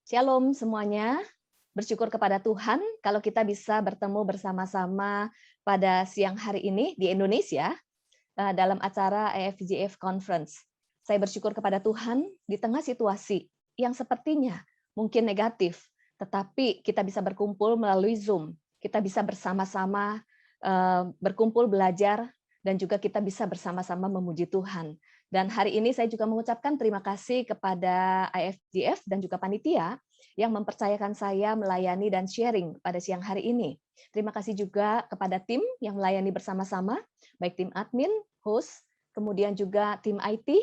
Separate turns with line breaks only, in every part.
Shalom semuanya. Bersyukur kepada Tuhan kalau kita bisa bertemu bersama-sama pada siang hari ini di Indonesia dalam acara AFGF Conference. Saya bersyukur kepada Tuhan di tengah situasi yang sepertinya mungkin negatif, tetapi kita bisa berkumpul melalui Zoom. Kita bisa bersama-sama berkumpul belajar dan juga kita bisa bersama-sama memuji Tuhan. Dan hari ini saya juga mengucapkan terima kasih kepada IFGF dan juga panitia yang mempercayakan saya melayani dan sharing pada siang hari ini. Terima kasih juga kepada tim yang melayani bersama-sama, baik tim admin, host, kemudian juga tim IT,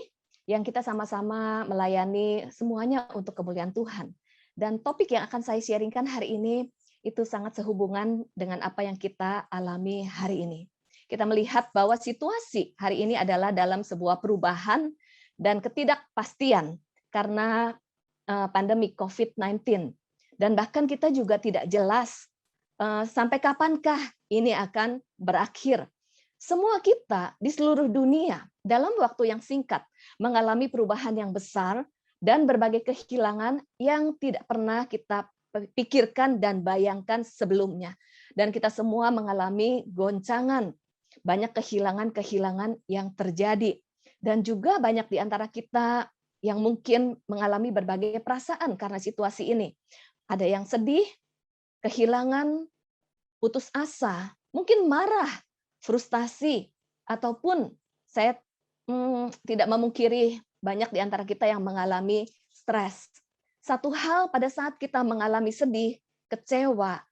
yang kita sama-sama melayani semuanya untuk kemuliaan Tuhan. Dan topik yang akan saya sharingkan hari ini itu sangat sehubungan dengan apa yang kita alami hari ini. Kita melihat bahwa situasi hari ini adalah dalam sebuah perubahan dan ketidakpastian karena pandemi COVID-19. Dan bahkan kita juga tidak jelas sampai kapankah ini akan berakhir. Semua kita di seluruh dunia dalam waktu yang singkat mengalami perubahan yang besar dan berbagai kehilangan yang tidak pernah kita pikirkan dan bayangkan sebelumnya. Dan kita semua mengalami goncangan, banyak kehilangan-kehilangan yang terjadi. Dan juga banyak di antara kita yang mungkin mengalami berbagai perasaan karena situasi ini. Ada yang sedih, kehilangan, putus asa, mungkin marah, frustasi, ataupun saya tidak memungkiri banyak di antara kita yang mengalami stres. Satu hal pada saat kita mengalami sedih, kecewa,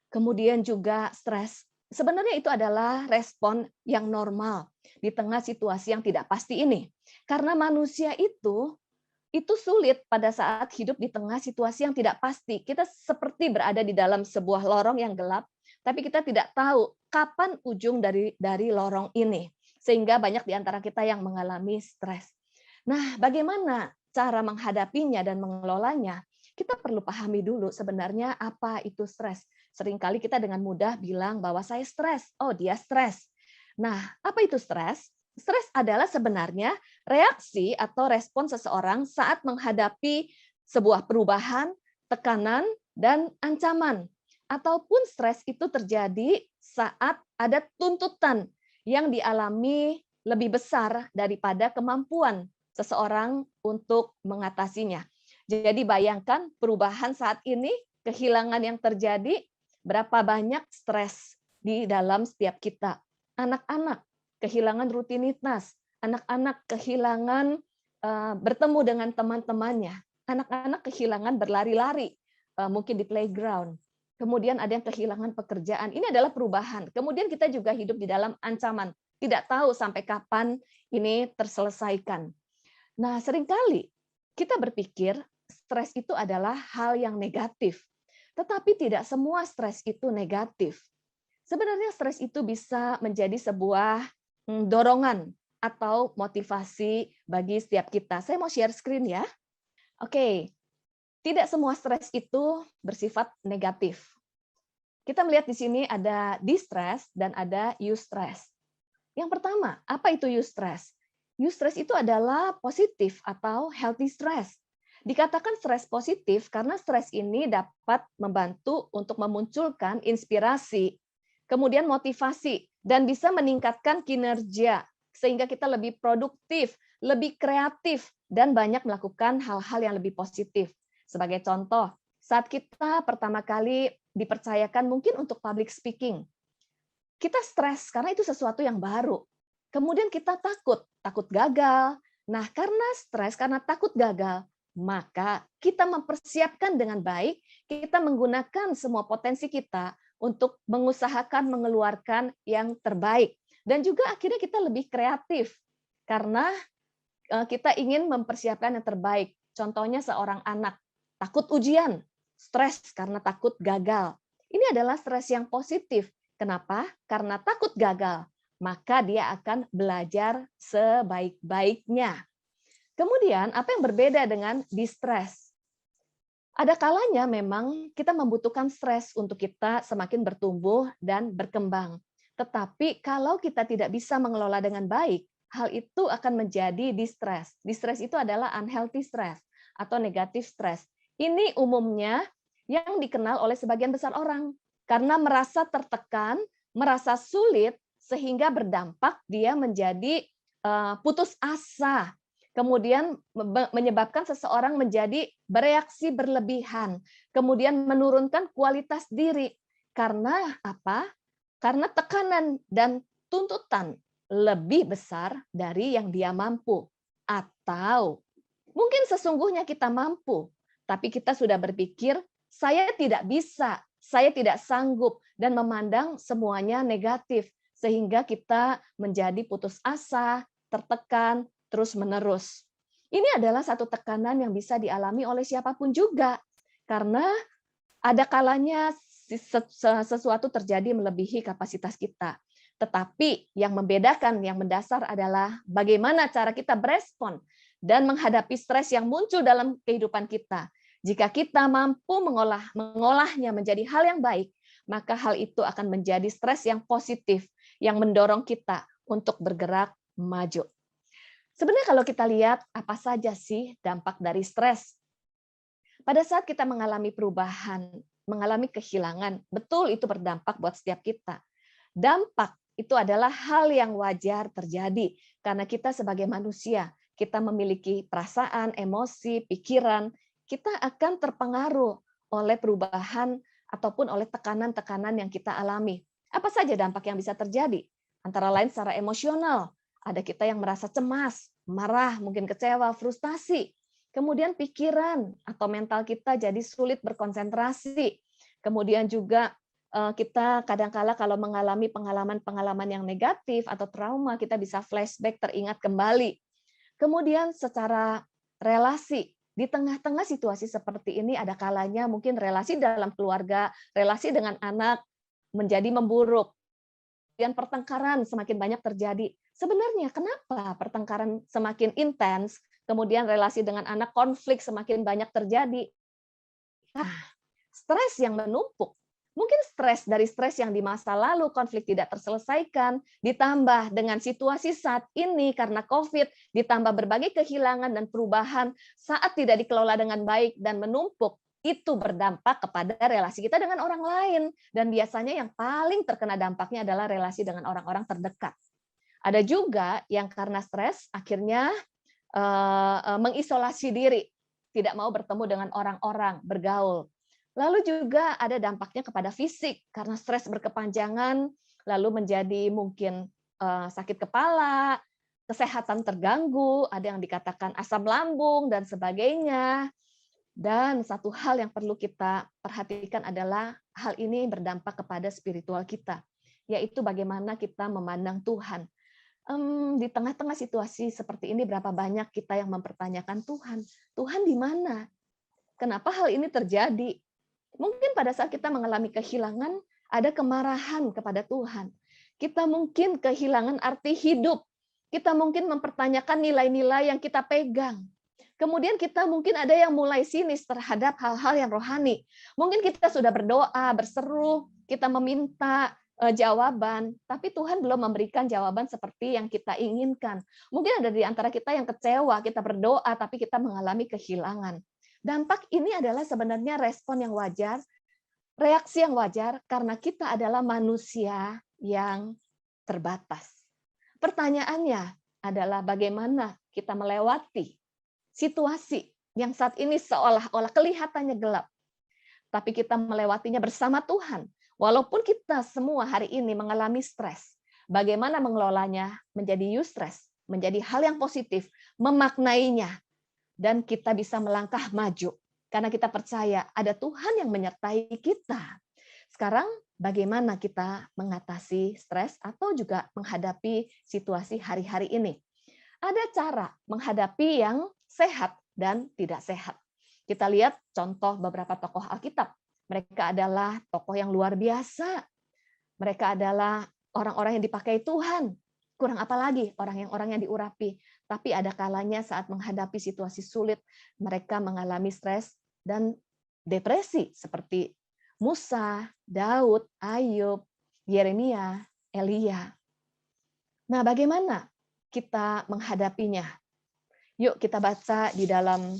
kemudian juga stres, sebenarnya itu adalah respon yang normal di tengah situasi yang tidak pasti ini. Karena manusia itu sulit pada saat hidup di tengah situasi yang tidak pasti. Kita seperti berada di dalam sebuah lorong yang gelap, tapi kita tidak tahu kapan ujung dari lorong ini. Sehingga banyak di antara kita yang mengalami stres. Nah, bagaimana cara menghadapinya dan mengelolanya? Kita perlu pahami dulu sebenarnya apa itu stres. Seringkali kita dengan mudah bilang bahwa saya stres. Oh, dia stres. Nah, apa itu stres? Stres adalah sebenarnya reaksi atau respon seseorang saat menghadapi sebuah perubahan, tekanan, dan ancaman. Ataupun stres itu terjadi saat ada tuntutan yang dialami lebih besar daripada kemampuan seseorang untuk mengatasinya. Jadi bayangkan perubahan saat ini, kehilangan yang terjadi, berapa banyak stres di dalam setiap kita. Anak-anak kehilangan rutinitas, anak-anak kehilangan bertemu dengan teman-temannya, anak-anak kehilangan berlari-lari, mungkin di playground. Kemudian ada yang kehilangan pekerjaan. Ini adalah perubahan. Kemudian kita juga hidup di dalam ancaman. Tidak tahu sampai kapan ini terselesaikan. Nah, seringkali kita berpikir stres itu adalah hal yang negatif. Tetapi tidak semua stres itu negatif. Sebenarnya stres itu bisa menjadi sebuah dorongan atau motivasi bagi setiap kita. Saya mau share screen ya. Oke, tidak semua stres itu bersifat negatif. Kita melihat di sini ada distress dan ada eustress. Yang pertama, apa itu eustress? Eustress itu adalah positif atau healthy stress. Dikatakan stres positif karena stres ini dapat membantu untuk memunculkan inspirasi, kemudian motivasi, dan bisa meningkatkan kinerja, sehingga kita lebih produktif, lebih kreatif, dan banyak melakukan hal-hal yang lebih positif. Sebagai contoh, saat kita pertama kali dipercayakan mungkin untuk public speaking, kita stres karena itu sesuatu yang baru. Kemudian kita takut gagal. Nah, karena stres, karena takut gagal, maka kita mempersiapkan dengan baik, kita menggunakan semua potensi kita untuk mengusahakan mengeluarkan yang terbaik. Dan juga akhirnya kita lebih kreatif, karena kita ingin mempersiapkan yang terbaik. Contohnya seorang anak, takut ujian, stres karena takut gagal. Ini adalah stres yang positif. Kenapa? Karena takut gagal, maka dia akan belajar sebaik-baiknya. Kemudian, apa yang berbeda dengan distress? Ada kalanya memang kita membutuhkan stres untuk kita semakin bertumbuh dan berkembang. Tetapi kalau kita tidak bisa mengelola dengan baik, hal itu akan menjadi distress. Distress itu adalah unhealthy stress atau negative stress. Ini umumnya yang dikenal oleh sebagian besar orang karena merasa tertekan, merasa sulit sehingga berdampak dia menjadi putus asa. Kemudian menyebabkan seseorang menjadi bereaksi berlebihan, kemudian menurunkan kualitas diri. Karena apa? Karena tekanan dan tuntutan lebih besar dari yang dia mampu. Atau mungkin sesungguhnya kita mampu, tapi kita sudah berpikir, saya tidak bisa, saya tidak sanggup, dan memandang semuanya negatif, sehingga kita menjadi putus asa, tertekan, terus-menerus. Ini adalah satu tekanan yang bisa dialami oleh siapapun juga, karena ada kalanya sesuatu terjadi melebihi kapasitas kita. Tetapi yang membedakan, yang mendasar adalah bagaimana cara kita berespon dan menghadapi stres yang muncul dalam kehidupan kita. Jika kita mampu mengolahnya menjadi hal yang baik, maka hal itu akan menjadi stres yang positif, yang mendorong kita untuk bergerak maju. Sebenarnya kalau kita lihat apa saja sih dampak dari stres? Pada saat kita mengalami perubahan, mengalami kehilangan, betul itu berdampak buat setiap kita. Dampak itu adalah hal yang wajar terjadi karena kita sebagai manusia, kita memiliki perasaan, emosi, pikiran, kita akan terpengaruh oleh perubahan ataupun oleh tekanan-tekanan yang kita alami. Apa saja dampak yang bisa terjadi? Antara lain secara emosional, ada kita yang merasa cemas, marah, mungkin kecewa, frustasi. Kemudian pikiran atau mental kita jadi sulit berkonsentrasi. Kemudian juga kita kadang-kala kalau mengalami pengalaman-pengalaman yang negatif atau trauma, kita bisa flashback, teringat kembali. Kemudian secara relasi, di tengah-tengah situasi seperti ini ada kalanya mungkin relasi dalam keluarga, relasi dengan anak menjadi memburuk. Dan pertengkaran semakin banyak terjadi. Sebenarnya kenapa pertengkaran semakin intens, kemudian relasi dengan anak konflik semakin banyak terjadi? Nah, stres yang menumpuk. Mungkin stres dari stres yang di masa lalu konflik tidak terselesaikan, ditambah dengan situasi saat ini karena COVID, ditambah berbagai kehilangan dan perubahan saat tidak dikelola dengan baik dan menumpuk, itu berdampak kepada relasi kita dengan orang lain. Dan biasanya yang paling terkena dampaknya adalah relasi dengan orang-orang terdekat. Ada juga yang karena stres akhirnya mengisolasi diri, tidak mau bertemu dengan orang-orang, bergaul. Lalu juga ada dampaknya kepada fisik karena stres berkepanjangan, lalu menjadi mungkin sakit kepala, kesehatan terganggu, ada yang dikatakan asam lambung dan sebagainya. Dan satu hal yang perlu kita perhatikan adalah hal ini berdampak kepada spiritual kita, yaitu bagaimana kita memandang Tuhan. Di tengah-tengah situasi seperti ini berapa banyak kita yang mempertanyakan Tuhan, Tuhan di mana? Kenapa hal ini terjadi? Mungkin pada saat kita mengalami kehilangan, ada kemarahan kepada Tuhan. Kita mungkin kehilangan arti hidup. Kita mungkin mempertanyakan nilai-nilai yang kita pegang. Kemudian kita mungkin ada yang mulai sinis terhadap hal-hal yang rohani. Mungkin kita sudah berdoa, berseru, kita meminta jawaban, tapi Tuhan belum memberikan jawaban seperti yang kita inginkan. Mungkin ada di antara kita yang kecewa, kita berdoa, tapi kita mengalami kehilangan. Dampak ini adalah sebenarnya respon yang wajar, reaksi yang wajar, karena kita adalah manusia yang terbatas. Pertanyaannya adalah bagaimana kita melewati situasi yang saat ini seolah-olah kelihatannya gelap, tapi kita melewatinya bersama Tuhan. Walaupun kita semua hari ini mengalami stres, bagaimana mengelolanya menjadi eustress, menjadi hal yang positif, memaknainya, dan kita bisa melangkah maju. Karena kita percaya ada Tuhan yang menyertai kita. Sekarang bagaimana kita mengatasi stres atau juga menghadapi situasi hari-hari ini? Ada cara menghadapi yang sehat dan tidak sehat. Kita lihat contoh beberapa tokoh Alkitab. Mereka adalah tokoh yang luar biasa. Mereka adalah orang-orang yang dipakai Tuhan. Kurang apa lagi orang yang diurapi. Tapi ada kalanya saat menghadapi situasi sulit, mereka mengalami stres dan depresi seperti Musa, Daud, Ayub, Yeremia, Elia. Nah, bagaimana kita menghadapinya? Yuk kita baca di dalam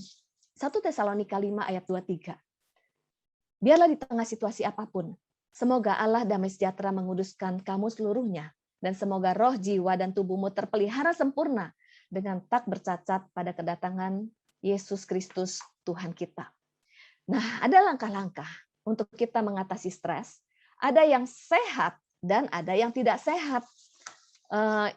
1 Tesalonika 5 ayat 23. Biarlah di tengah situasi apapun, semoga Allah damai sejahtera menguduskan kamu seluruhnya, dan semoga roh, jiwa, dan tubuhmu terpelihara sempurna dengan tak bercacat pada kedatangan Yesus Kristus Tuhan kita. Nah, ada langkah-langkah untuk kita mengatasi stres. Ada yang sehat dan ada yang tidak sehat.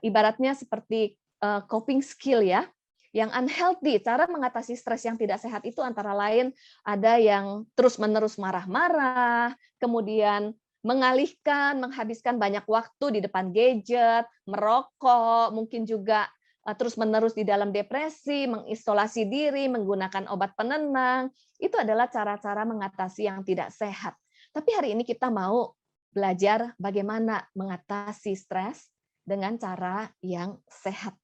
Ibaratnya seperti coping skill ya. Yang unhealthy, cara mengatasi stres yang tidak sehat itu antara lain ada yang terus-menerus marah-marah, kemudian mengalihkan, menghabiskan banyak waktu di depan gadget, merokok, mungkin juga terus-menerus di dalam depresi, mengisolasi diri, menggunakan obat penenang. Itu adalah cara-cara mengatasi yang tidak sehat. Tapi hari ini kita mau belajar bagaimana mengatasi stres dengan cara yang sehat.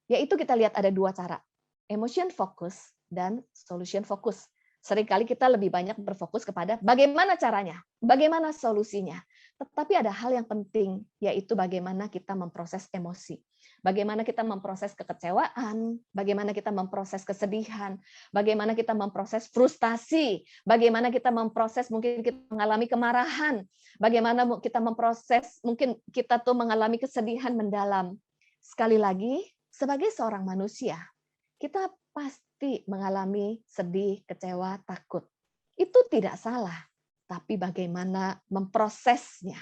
Yaitu kita lihat ada 2 cara, emotion focus dan solution focus. Seringkali kita lebih banyak berfokus kepada bagaimana caranya, bagaimana solusinya. Tetapi ada hal yang penting, yaitu bagaimana kita memproses emosi. Bagaimana kita memproses kekecewaan, bagaimana kita memproses kesedihan, bagaimana kita memproses frustasi, bagaimana kita memproses mungkin kita mengalami kemarahan, bagaimana kita memproses mungkin kita tuh mengalami kesedihan mendalam. Sekali lagi, sebagai seorang manusia, kita pasti mengalami sedih, kecewa, takut. Itu tidak salah, tapi bagaimana memprosesnya.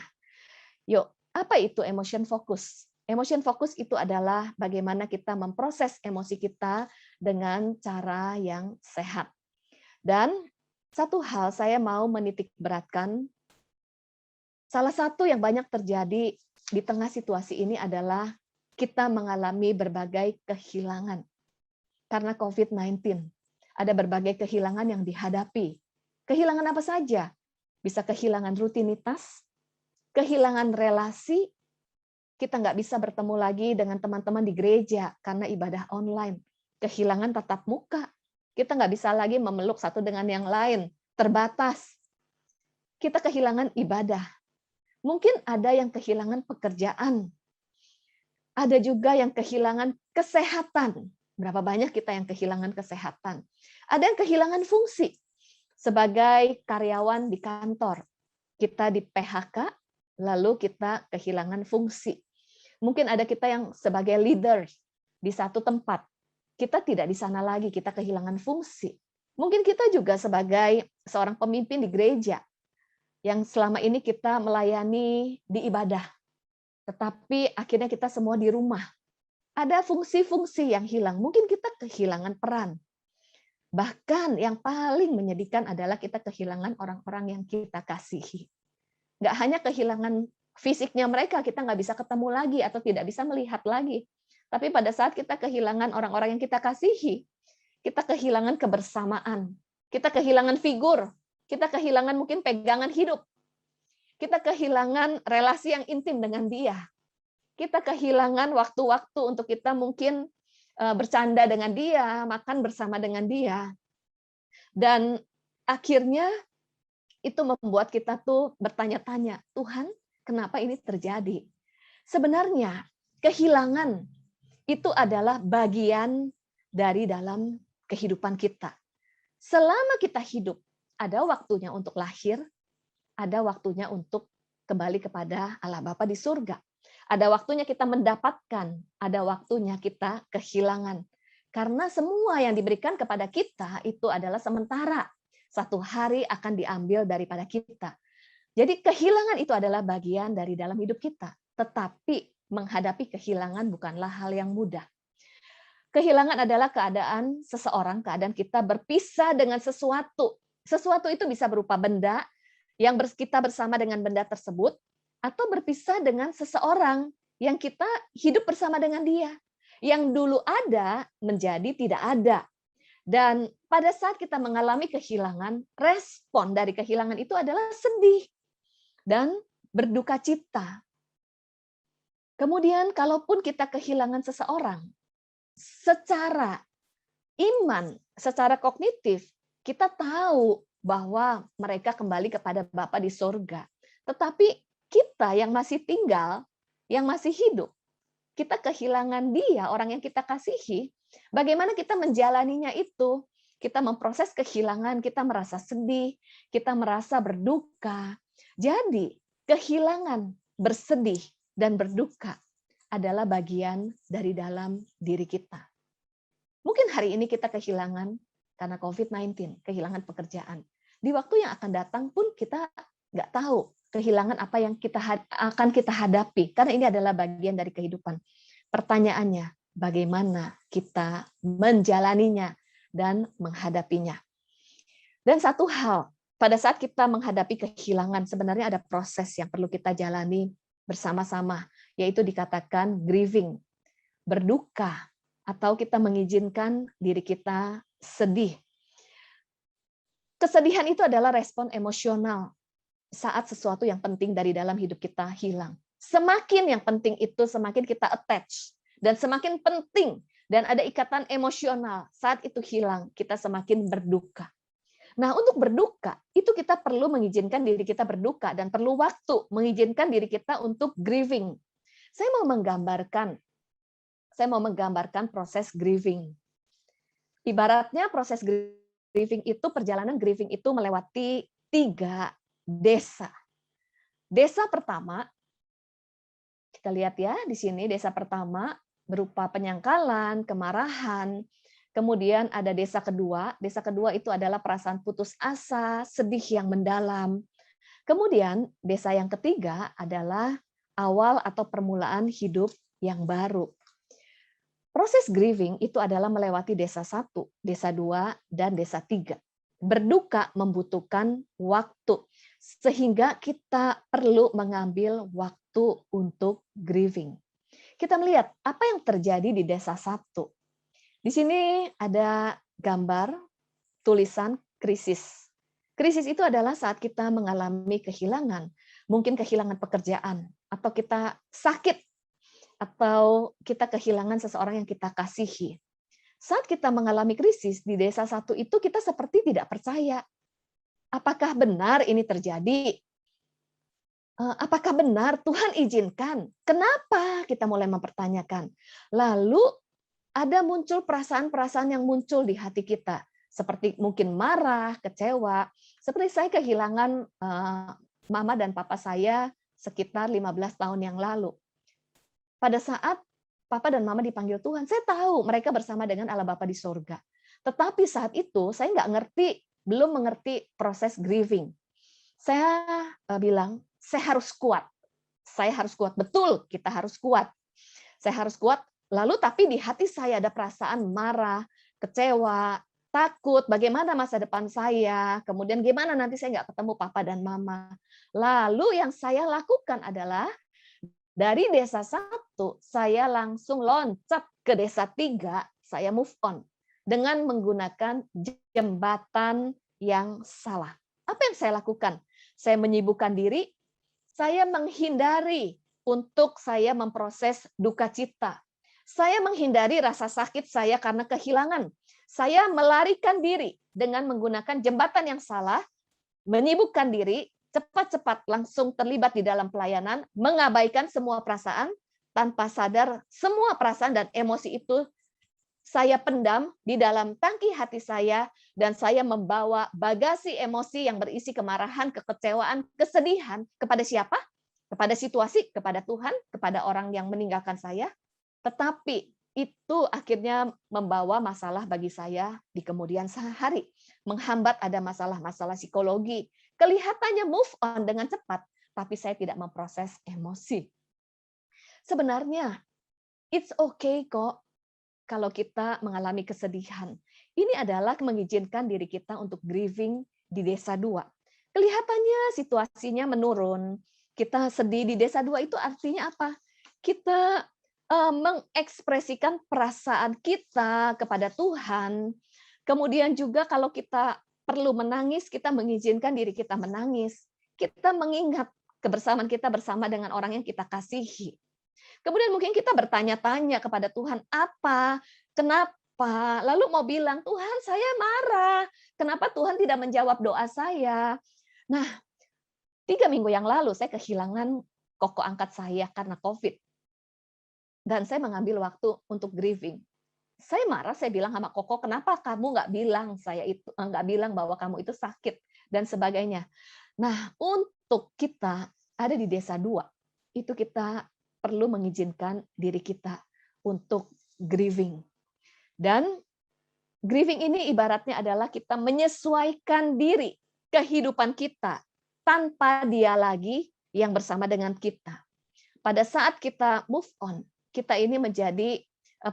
Yuk, apa itu emotion focus? Emotion focus itu adalah bagaimana kita memproses emosi kita dengan cara yang sehat. Dan satu hal saya mau menitik beratkan, salah satu yang banyak terjadi di tengah situasi ini adalah kita mengalami berbagai kehilangan. Karena COVID-19, ada berbagai kehilangan yang dihadapi. Kehilangan apa saja? Bisa kehilangan rutinitas, kehilangan relasi, kita nggak bisa bertemu lagi dengan teman-teman di gereja karena ibadah online. Kehilangan tatap muka, kita nggak bisa lagi memeluk satu dengan yang lain, terbatas. Kita kehilangan ibadah. Mungkin ada yang kehilangan pekerjaan, ada juga yang kehilangan kesehatan. Berapa banyak kita yang kehilangan kesehatan? Ada yang kehilangan fungsi. Sebagai karyawan di kantor, kita di PHK, lalu kita kehilangan fungsi. Mungkin ada kita yang sebagai leader di satu tempat, kita tidak di sana lagi, kita kehilangan fungsi. Mungkin kita juga sebagai seorang pemimpin di gereja, yang selama ini kita melayani di ibadah, tetapi akhirnya kita semua di rumah. Ada fungsi-fungsi yang hilang. Mungkin kita kehilangan peran. Bahkan yang paling menyedihkan adalah kita kehilangan orang-orang yang kita kasihi. Nggak hanya kehilangan fisiknya mereka, kita nggak bisa ketemu lagi atau tidak bisa melihat lagi. Tapi pada saat kita kehilangan orang-orang yang kita kasihi, kita kehilangan kebersamaan. Kita kehilangan figur. Kita kehilangan mungkin pegangan hidup. Kita kehilangan relasi yang intim dengan dia. Kita kehilangan waktu-waktu untuk kita mungkin bercanda dengan dia, makan bersama dengan dia. Dan akhirnya itu membuat kita tuh bertanya-tanya, Tuhan, kenapa ini terjadi? Sebenarnya kehilangan itu adalah bagian dari dalam kehidupan kita. Selama kita hidup, ada waktunya untuk lahir, ada waktunya untuk kembali kepada Allah Bapa di surga. Ada waktunya kita mendapatkan, ada waktunya kita kehilangan. Karena semua yang diberikan kepada kita itu adalah sementara. Satu hari akan diambil daripada kita. Jadi kehilangan itu adalah bagian dari dalam hidup kita. Tetapi menghadapi kehilangan bukanlah hal yang mudah. Kehilangan adalah keadaan seseorang, keadaan kita berpisah dengan sesuatu. Sesuatu itu bisa berupa benda, yang kita bersama dengan benda tersebut, atau berpisah dengan seseorang yang kita hidup bersama dengan dia. Yang dulu ada menjadi tidak ada. Dan pada saat kita mengalami kehilangan, respon dari kehilangan itu adalah sedih dan berduka cita. Kemudian kalaupun kita kehilangan seseorang, secara iman, secara kognitif, kita tahu bahwa mereka kembali kepada Bapa di surga. Tetapi kita yang masih tinggal, yang masih hidup, kita kehilangan dia, orang yang kita kasihi, bagaimana kita menjalaninya itu? kita memproses kehilangan, kita merasa sedih, kita merasa berduka. Jadi, kehilangan, bersedih, dan berduka adalah bagian dari dalam diri kita. Mungkin hari ini kita kehilangan karena COVID-19, kehilangan pekerjaan. Di waktu yang akan datang pun kita nggak tahu kehilangan apa yang akan kita hadapi, karena ini adalah bagian dari kehidupan. Pertanyaannya, bagaimana kita menjalaninya dan menghadapinya. Dan satu hal, pada saat kita menghadapi kehilangan, sebenarnya ada proses yang perlu kita jalani bersama-sama, yaitu dikatakan grieving, berduka, atau kita mengizinkan diri kita sedih. Kesedihan itu adalah respon emosional saat sesuatu yang penting dari dalam hidup kita hilang. Semakin yang penting itu, semakin kita attach. Dan semakin penting, dan ada ikatan emosional, saat itu hilang, kita semakin berduka. Nah, untuk berduka, itu kita perlu mengizinkan diri kita berduka, dan perlu waktu mengizinkan diri kita untuk grieving. Saya mau menggambarkan proses grieving. Ibaratnya proses grieving itu, perjalanan grieving itu melewati 3 desa. Desa pertama, kita lihat ya di sini, desa pertama berupa penyangkalan, kemarahan. Kemudian ada desa kedua. Desa kedua itu adalah perasaan putus asa, sedih yang mendalam. Kemudian desa yang ketiga adalah awal atau permulaan hidup yang baru. Proses grieving itu adalah melewati desa 1, desa 2, dan desa 3. Berduka membutuhkan waktu, sehingga kita perlu mengambil waktu untuk grieving. Kita melihat apa yang terjadi di desa 1. Di sini ada gambar tulisan krisis. Krisis itu adalah saat kita mengalami kehilangan, mungkin kehilangan pekerjaan, atau kita sakit, atau kita kehilangan seseorang yang kita kasihi. Saat kita mengalami krisis di desa 1 itu, kita seperti tidak percaya. Apakah benar ini terjadi? Apakah benar Tuhan izinkan? Kenapa? Kita mulai mempertanyakan. Lalu ada muncul perasaan-perasaan yang muncul di hati kita, seperti mungkin marah, kecewa. Seperti saya kehilangan mama dan papa saya sekitar 15 tahun yang lalu. Pada saat papa dan mama dipanggil Tuhan, saya tahu mereka bersama dengan Allah Bapa di sorga. Tetapi saat itu saya belum mengerti proses grieving. Saya bilang, saya harus kuat. Saya harus kuat. Betul, kita harus kuat. Saya harus kuat. Lalu tapi di hati saya ada perasaan marah, kecewa, takut, bagaimana masa depan saya, kemudian gimana nanti saya nggak ketemu papa dan mama. Lalu yang saya lakukan adalah, dari desa 1, saya langsung loncat ke desa 3, saya move on. Dengan menggunakan jembatan yang salah. Apa yang saya lakukan? Saya menyibukkan diri, saya menghindari untuk saya memproses duka cita. Saya menghindari rasa sakit saya karena kehilangan. Saya melarikan diri dengan menggunakan jembatan yang salah, menyibukkan diri, cepat-cepat langsung terlibat di dalam pelayanan, mengabaikan semua perasaan, tanpa sadar semua perasaan dan emosi itu saya pendam di dalam tangki hati saya, dan saya membawa bagasi emosi yang berisi kemarahan, kekecewaan, kesedihan kepada siapa? Kepada situasi, kepada Tuhan, kepada orang yang meninggalkan saya. Tetapi itu akhirnya membawa masalah bagi saya di kemudian hari. Menghambat ada masalah-masalah psikologi. Kelihatannya move on dengan cepat, tapi saya tidak memproses emosi. Sebenarnya, it's okay kok kalau kita mengalami kesedihan. Ini adalah mengizinkan diri kita untuk grieving di desa 2. Kelihatannya situasinya menurun. Kita sedih di desa 2 itu artinya apa? Kita mengekspresikan perasaan kita kepada Tuhan. Kemudian juga kalau kita perlu menangis, kita mengizinkan diri kita menangis. Kita mengingat kebersamaan kita bersama dengan orang yang kita kasihi. Kemudian mungkin kita bertanya-tanya kepada Tuhan, apa? Kenapa? Lalu mau bilang, Tuhan saya marah. Kenapa Tuhan tidak menjawab doa saya? Nah, 3 minggu yang lalu saya kehilangan koko angkat saya karena COVID. Dan saya mengambil waktu untuk grieving. saya marah, saya bilang sama Koko, kenapa kamu nggak bilang bahwa kamu itu sakit dan sebagainya. Nah, untuk kita ada di desa 2, itu kita perlu mengizinkan diri kita untuk grieving. Dan grieving ini ibaratnya adalah kita menyesuaikan diri kehidupan kita tanpa dia lagi yang bersama dengan kita. Pada saat kita move on, kita ini menjadi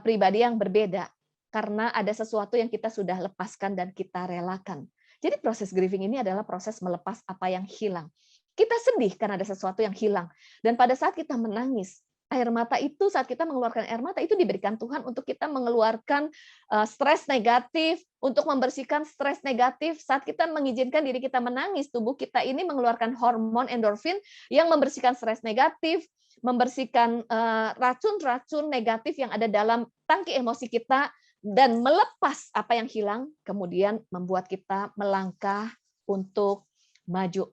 pribadi yang berbeda karena ada sesuatu yang kita sudah lepaskan dan kita relakan. Jadi proses grieving ini adalah proses melepas apa yang hilang. Kita sedih karena ada sesuatu yang hilang. Dan pada saat kita menangis, air mata itu, saat kita mengeluarkan air mata itu diberikan Tuhan untuk kita mengeluarkan stres negatif, untuk membersihkan stres negatif. Saat kita mengizinkan diri kita menangis, tubuh kita ini mengeluarkan hormon endorfin yang membersihkan stres negatif, membersihkan racun-racun negatif yang ada dalam tangki emosi kita, dan melepas apa yang hilang, kemudian membuat kita melangkah untuk maju.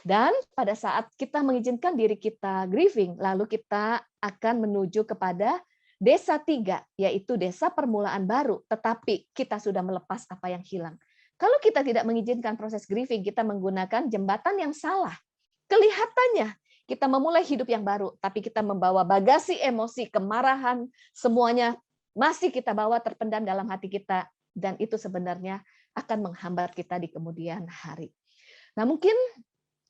Dan pada saat kita mengizinkan diri kita grieving, lalu kita akan menuju kepada desa 3, yaitu desa permulaan baru, tetapi kita sudah melepas apa yang hilang. Kalau kita tidak mengizinkan proses grieving, kita menggunakan jembatan yang salah. Kelihatannya kita memulai hidup yang baru, tapi kita membawa bagasi emosi, kemarahan, semuanya masih kita bawa terpendam dalam hati kita, dan itu sebenarnya akan menghambat kita di kemudian hari. Nah, mungkin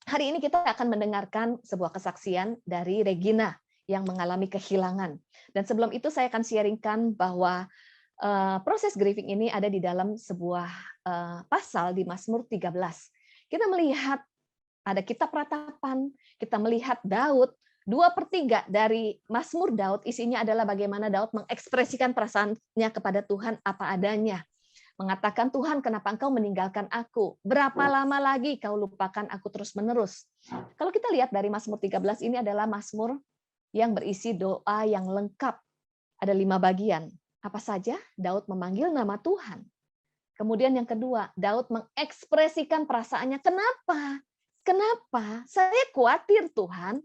hari ini kita akan mendengarkan sebuah kesaksian dari Regina yang mengalami kehilangan. Dan sebelum itu saya akan sharingkan bahwa proses grieving ini ada di dalam sebuah pasal di Mazmur 13. Kita melihat ada kitab ratapan, kita melihat Daud, 2/3 dari Mazmur Daud isinya adalah bagaimana Daud mengekspresikan perasaannya kepada Tuhan apa adanya. Mengatakan, Tuhan, kenapa engkau meninggalkan aku? Berapa lama lagi kau lupakan aku terus-menerus? Kalau kita lihat dari Mazmur 13 ini adalah Mazmur yang berisi doa yang lengkap. Ada 5 bagian. Apa saja? Daud memanggil nama Tuhan. Kemudian yang kedua, Daud mengekspresikan perasaannya. Kenapa? Kenapa? Saya khawatir Tuhan.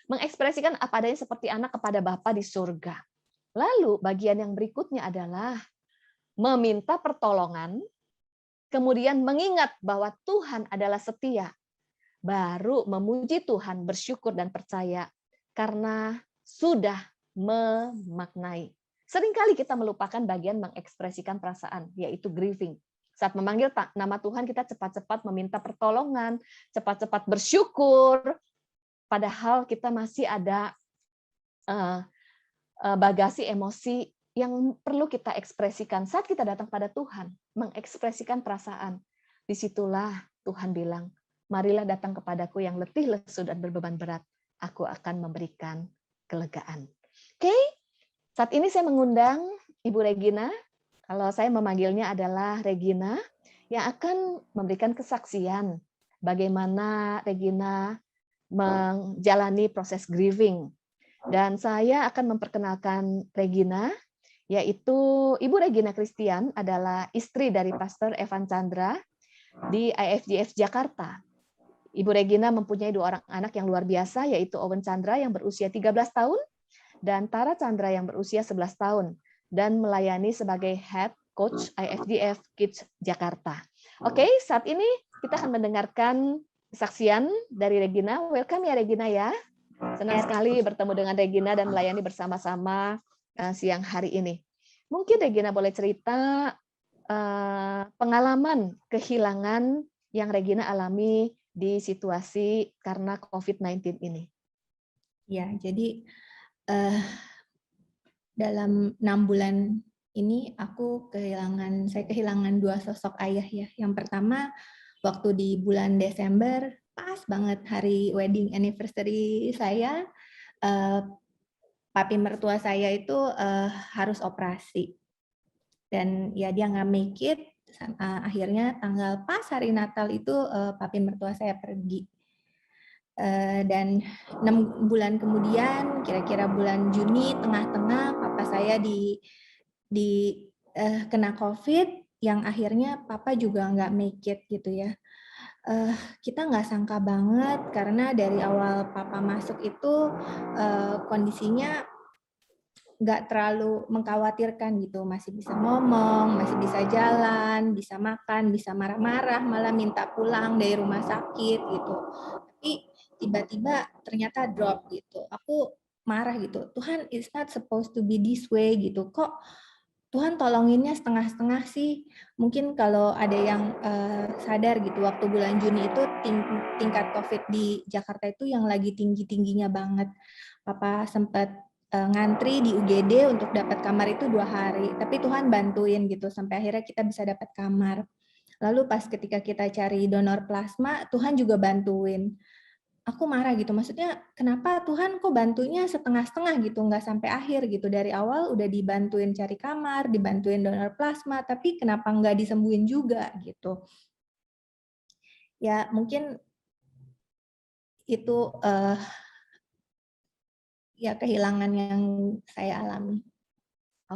Mengekspresikan apa adanya seperti anak kepada Bapa di surga. Lalu bagian yang berikutnya adalah meminta pertolongan, kemudian mengingat bahwa Tuhan adalah setia, baru memuji Tuhan, bersyukur dan percaya karena sudah memaknai. Seringkali kita melupakan bagian mengekspresikan perasaan, yaitu grieving. Saat memanggil nama Tuhan, kita cepat-cepat meminta pertolongan, cepat-cepat bersyukur, padahal kita masih ada bagasi emosi yang perlu kita ekspresikan. Saat kita datang pada Tuhan, mengekspresikan perasaan, disitulah Tuhan bilang, marilah datang kepadaku yang letih, lesu, dan berbeban berat. Aku akan memberikan kelegaan. Oke, saat ini saya mengundang Ibu Regina. Kalau saya memanggilnya adalah Regina, yang akan memberikan kesaksian bagaimana Regina menjalani proses grieving. Dan saya akan memperkenalkan Regina, yaitu Ibu Regina Christian adalah istri dari Pastor Evan Chandra di IFGF Jakarta. Ibu Regina mempunyai 2 orang anak yang luar biasa, yaitu Owen Chandra yang berusia 13 tahun dan Tara Chandra yang berusia 11 tahun, dan melayani sebagai Head Coach IFGF Kids Jakarta. Oke, saat ini kita akan mendengarkan kesaksian dari Regina. Welcome ya Regina ya. Senang sekali bertemu dengan Regina dan melayani bersama-sama siang hari ini. Mungkin Regina boleh cerita pengalaman kehilangan yang Regina alami di situasi karena COVID-19 ini.
Ya, jadi dalam 6 bulan ini saya kehilangan 2 sosok ayah ya. Yang pertama waktu di bulan Desember, pas banget hari wedding anniversary saya, papi mertua saya itu harus operasi. Dan ya dia nggak make it, akhirnya tanggal pas hari Natal itu papi mertua saya pergi. Dan 6 bulan kemudian, kira-kira bulan Juni tengah-tengah, papa saya kena COVID, yang akhirnya papa juga nggak make it gitu ya. Kita nggak sangka banget karena dari awal papa masuk itu kondisinya nggak terlalu mengkhawatirkan gitu, masih bisa ngomong, masih bisa jalan, bisa makan, bisa marah-marah, malah minta pulang dari rumah sakit gitu. Tapi tiba-tiba ternyata drop gitu. Aku marah gitu. Tuhan, it's not supposed to be this way gitu. Kok Tuhan tolonginnya setengah-setengah sih? Mungkin kalau ada yang sadar gitu, waktu bulan Juni itu tingkat COVID di Jakarta itu yang lagi tinggi-tingginya banget. Papa sempat ngantri di UGD untuk dapat kamar itu 2 hari. Tapi Tuhan bantuin gitu, sampai akhirnya kita bisa dapat kamar. Lalu pas ketika kita cari donor plasma, Tuhan juga bantuin. Aku marah gitu, maksudnya kenapa Tuhan kok bantunya setengah-setengah gitu, nggak sampai akhir gitu. Dari awal udah dibantuin cari kamar, dibantuin donor plasma, tapi kenapa nggak disembuhin juga gitu. Ya mungkin itu ya kehilangan yang saya alami.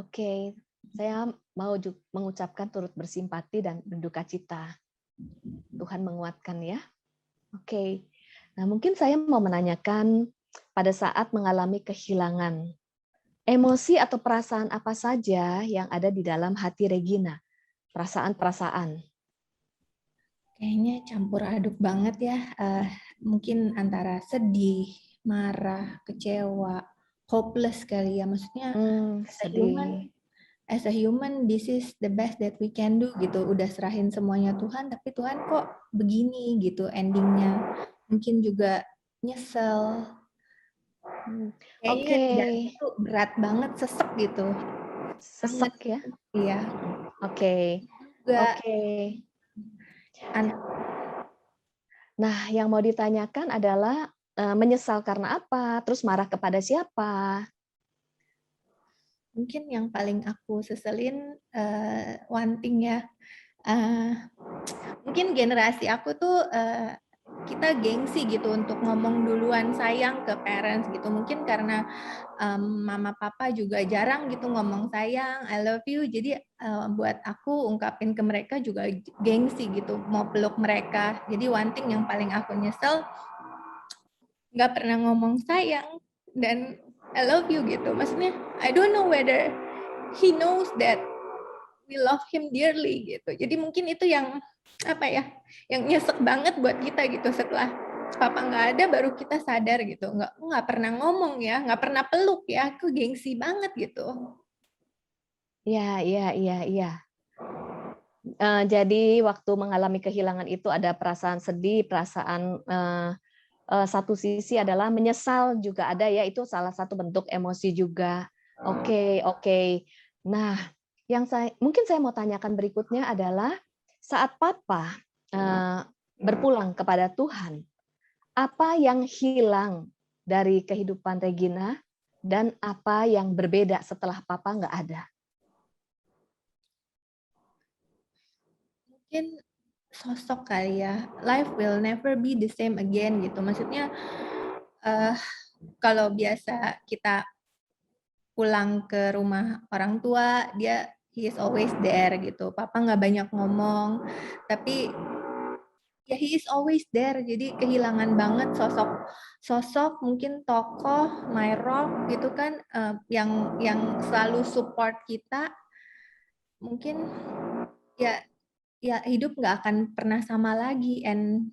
Oke, saya mau mengucapkan turut bersimpati dan berduka cita. Tuhan menguatkan ya. Oke, nah mungkin saya mau menanyakan pada saat mengalami kehilangan, emosi atau perasaan apa saja yang ada di dalam hati Regina? Perasaan-perasaan.
Kayaknya campur aduk banget ya, mungkin antara sedih, marah, kecewa, hopeless kali ya, maksudnya
Sedih.
as a human, this is the best that we can do gitu. Udah serahin semuanya Tuhan, tapi Tuhan kok begini gitu endingnya. Mungkin juga nyesel. Kayaknya
Oke.
di dalam itu berat banget, sesek gitu. Banget.
Sesek ya.
Iya.
Oke.
Juga
Oke. Nah, yang mau ditanyakan adalah menyesal karena apa? Terus marah kepada siapa?
mungkin yang paling aku seselin one thing ya. Mungkin generasi aku tuh kita gengsi gitu untuk ngomong duluan sayang ke parents gitu. Mungkin karena mama papa juga jarang gitu ngomong sayang, I love you. Jadi buat aku ungkapin ke mereka juga gengsi gitu, mau peluk mereka. Jadi one thing yang paling aku nyesel, nggak pernah ngomong sayang dan I love you gitu. Maksudnya I don't know whether he knows that we love him dearly gitu. Jadi mungkin itu yang apa ya, yang nyesek banget buat kita gitu. Setelah papa nggak ada baru kita sadar gitu, nggak pernah ngomong ya, nggak pernah peluk ya, aku gengsi banget gitu.
Iya, iya, iya, iya. Jadi waktu mengalami kehilangan itu ada perasaan sedih, perasaan satu sisi adalah menyesal juga ada ya, itu salah satu bentuk emosi juga. Oke, oke. Nah, mungkin saya mau tanyakan berikutnya adalah saat Papa berpulang kepada Tuhan, apa yang hilang dari kehidupan Regina dan apa yang berbeda setelah Papa nggak ada?
Mungkin sosok kali ya, life will never be the same again gitu. Maksudnya kalau biasa kita pulang ke rumah orang tua, he is always there gitu. Papa nggak banyak ngomong, tapi ya he is always there. Jadi kehilangan banget sosok mungkin tokoh my rock gitu kan, yang selalu support kita. Mungkin ya hidup nggak akan pernah sama lagi, and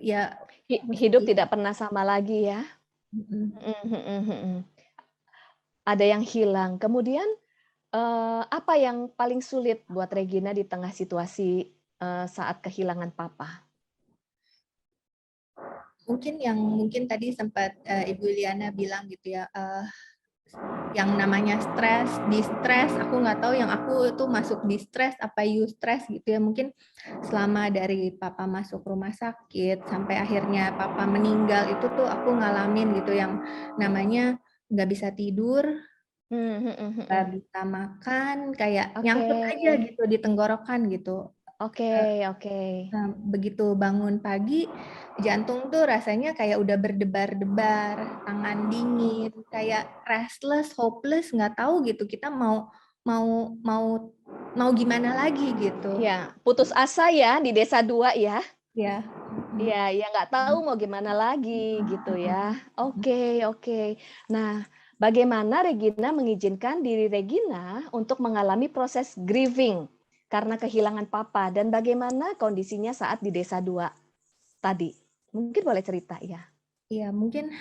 ya
Hidup tidak pernah sama lagi ya. Ada yang hilang. Kemudian apa yang paling sulit buat Regina di tengah situasi saat kehilangan Papa?
mungkin tadi sempat Ibu Liana bilang gitu ya, yang namanya distress, aku nggak tahu yang aku itu masuk distress apa eustress gitu ya. Mungkin selama dari Papa masuk rumah sakit sampai akhirnya Papa meninggal itu tuh aku ngalamin gitu yang namanya nggak bisa tidur, nggak bisa makan, kayak nyangkut aja gitu di tenggorokan gitu.
Oke.
Begitu bangun pagi, jantung tuh rasanya kayak udah berdebar-debar, tangan dingin, kayak restless, hopeless, nggak tahu gitu kita mau mau mau mau gimana lagi gitu.
Ya, putus asa ya di Desa 2 ya.
Ya.
Iya, ya nggak tahu mau gimana lagi gitu ya. Oke, oke. Nah, bagaimana Regina mengizinkan diri Regina untuk mengalami proses grieving karena kehilangan papa dan bagaimana kondisinya saat di Desa 2 tadi? Mungkin boleh cerita ya.
Iya, mungkin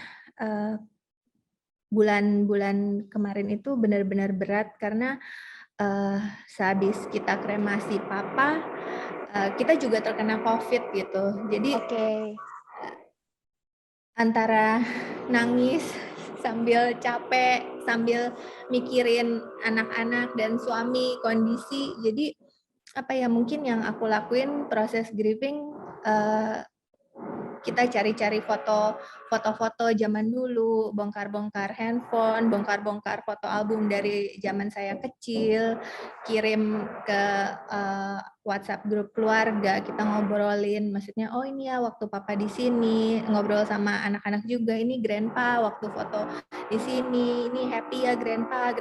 bulan-bulan kemarin itu benar-benar berat karena sehabis kita kremasi papa, kita juga terkena COVID gitu. Jadi
Oke.
antara nangis sambil capek, sambil mikirin anak-anak dan suami, kondisi. Jadi apa ya, mungkin yang aku lakuin proses grieving, kita cari-cari foto-foto zaman dulu, bongkar-bongkar handphone, bongkar-bongkar foto album dari zaman saya kecil, kirim ke WhatsApp grup keluarga, kita ngobrolin, maksudnya oh ini ya waktu papa di sini, ngobrol sama anak-anak juga, ini grandpa waktu foto di sini, ini happy ya grandpa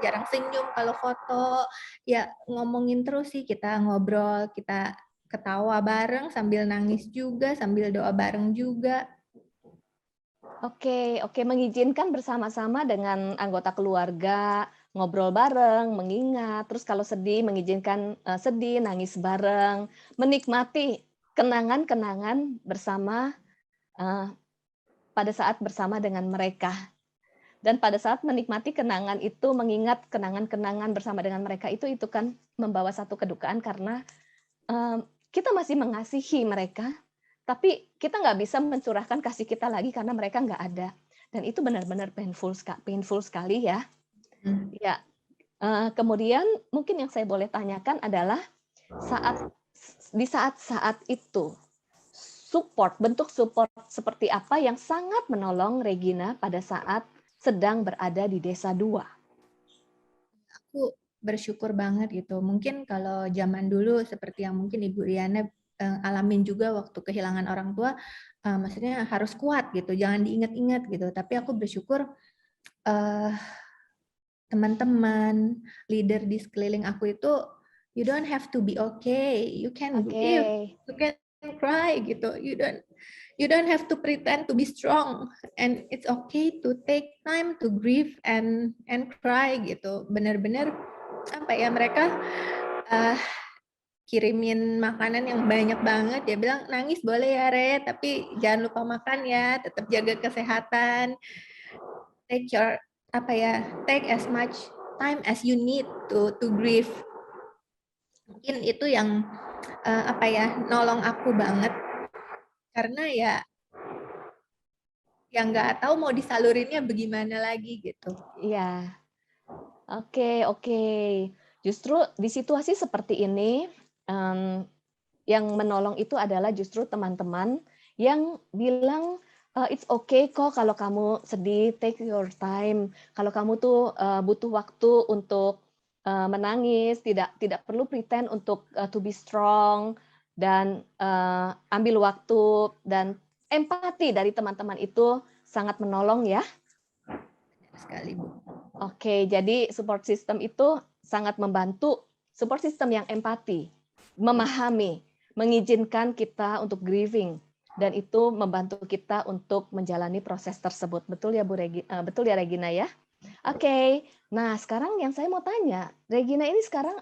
jarang senyum kalau foto, ya ngomongin terus sih, kita ngobrol, kita ketawa bareng sambil nangis juga, sambil doa bareng juga.
Oke, oke, mengizinkan bersama-sama dengan anggota keluarga, ngobrol bareng, mengingat, terus kalau sedih mengizinkan sedih, nangis bareng, menikmati kenangan-kenangan bersama eh, pada saat bersama dengan mereka. Dan pada saat menikmati kenangan itu, mengingat kenangan-kenangan bersama dengan mereka itu kan membawa satu kedukaan karena eh, kita masih mengasihi mereka, tapi kita nggak bisa mencurahkan kasih kita lagi karena mereka nggak ada. Dan itu benar-benar painful sekali ya. Ya, kemudian mungkin yang saya boleh tanyakan adalah di saat-saat itu, bentuk support seperti apa yang sangat menolong Regina pada saat sedang berada di Desa 2?
Aku bersyukur banget gitu. Mungkin kalau zaman dulu seperti yang mungkin Ibu Riana alamin juga waktu kehilangan orang tua, maksudnya harus kuat gitu, jangan diingat-ingat gitu. Tapi aku bersyukur teman-teman, leader di sekeliling aku itu, you don't have to be okay, you can
Oke.
grieve, you can cry gitu, you don't have to pretend to be strong, and it's okay to take time to grieve and cry gitu. Benar-benar apa ya, mereka kirimin makanan yang banyak banget, dia bilang nangis boleh ya Re, tapi jangan lupa makan ya, tetap jaga kesehatan, take your take as much time as you need to grieve. Mungkin itu yang nolong aku banget, karena ya yang nggak tahu mau disalurinnya bagaimana lagi gitu.
Iya. Oke, oke. Justru di situasi seperti ini, yang menolong itu adalah justru teman-teman yang bilang, "It's okay kok kalau kamu sedih, take your time. Kalau kamu tuh, butuh waktu untuk, menangis, tidak perlu pretend untuk, to be strong." Dan, ambil waktu dan empati dari teman-teman itu sangat menolong ya.
Sekali Bu.
Oke, jadi support system itu sangat membantu, support system yang empati, memahami, mengizinkan kita untuk grieving, dan itu membantu kita untuk menjalani proses tersebut. Betul ya betul ya Regina ya? Oke, nah sekarang yang saya mau tanya, Regina ini sekarang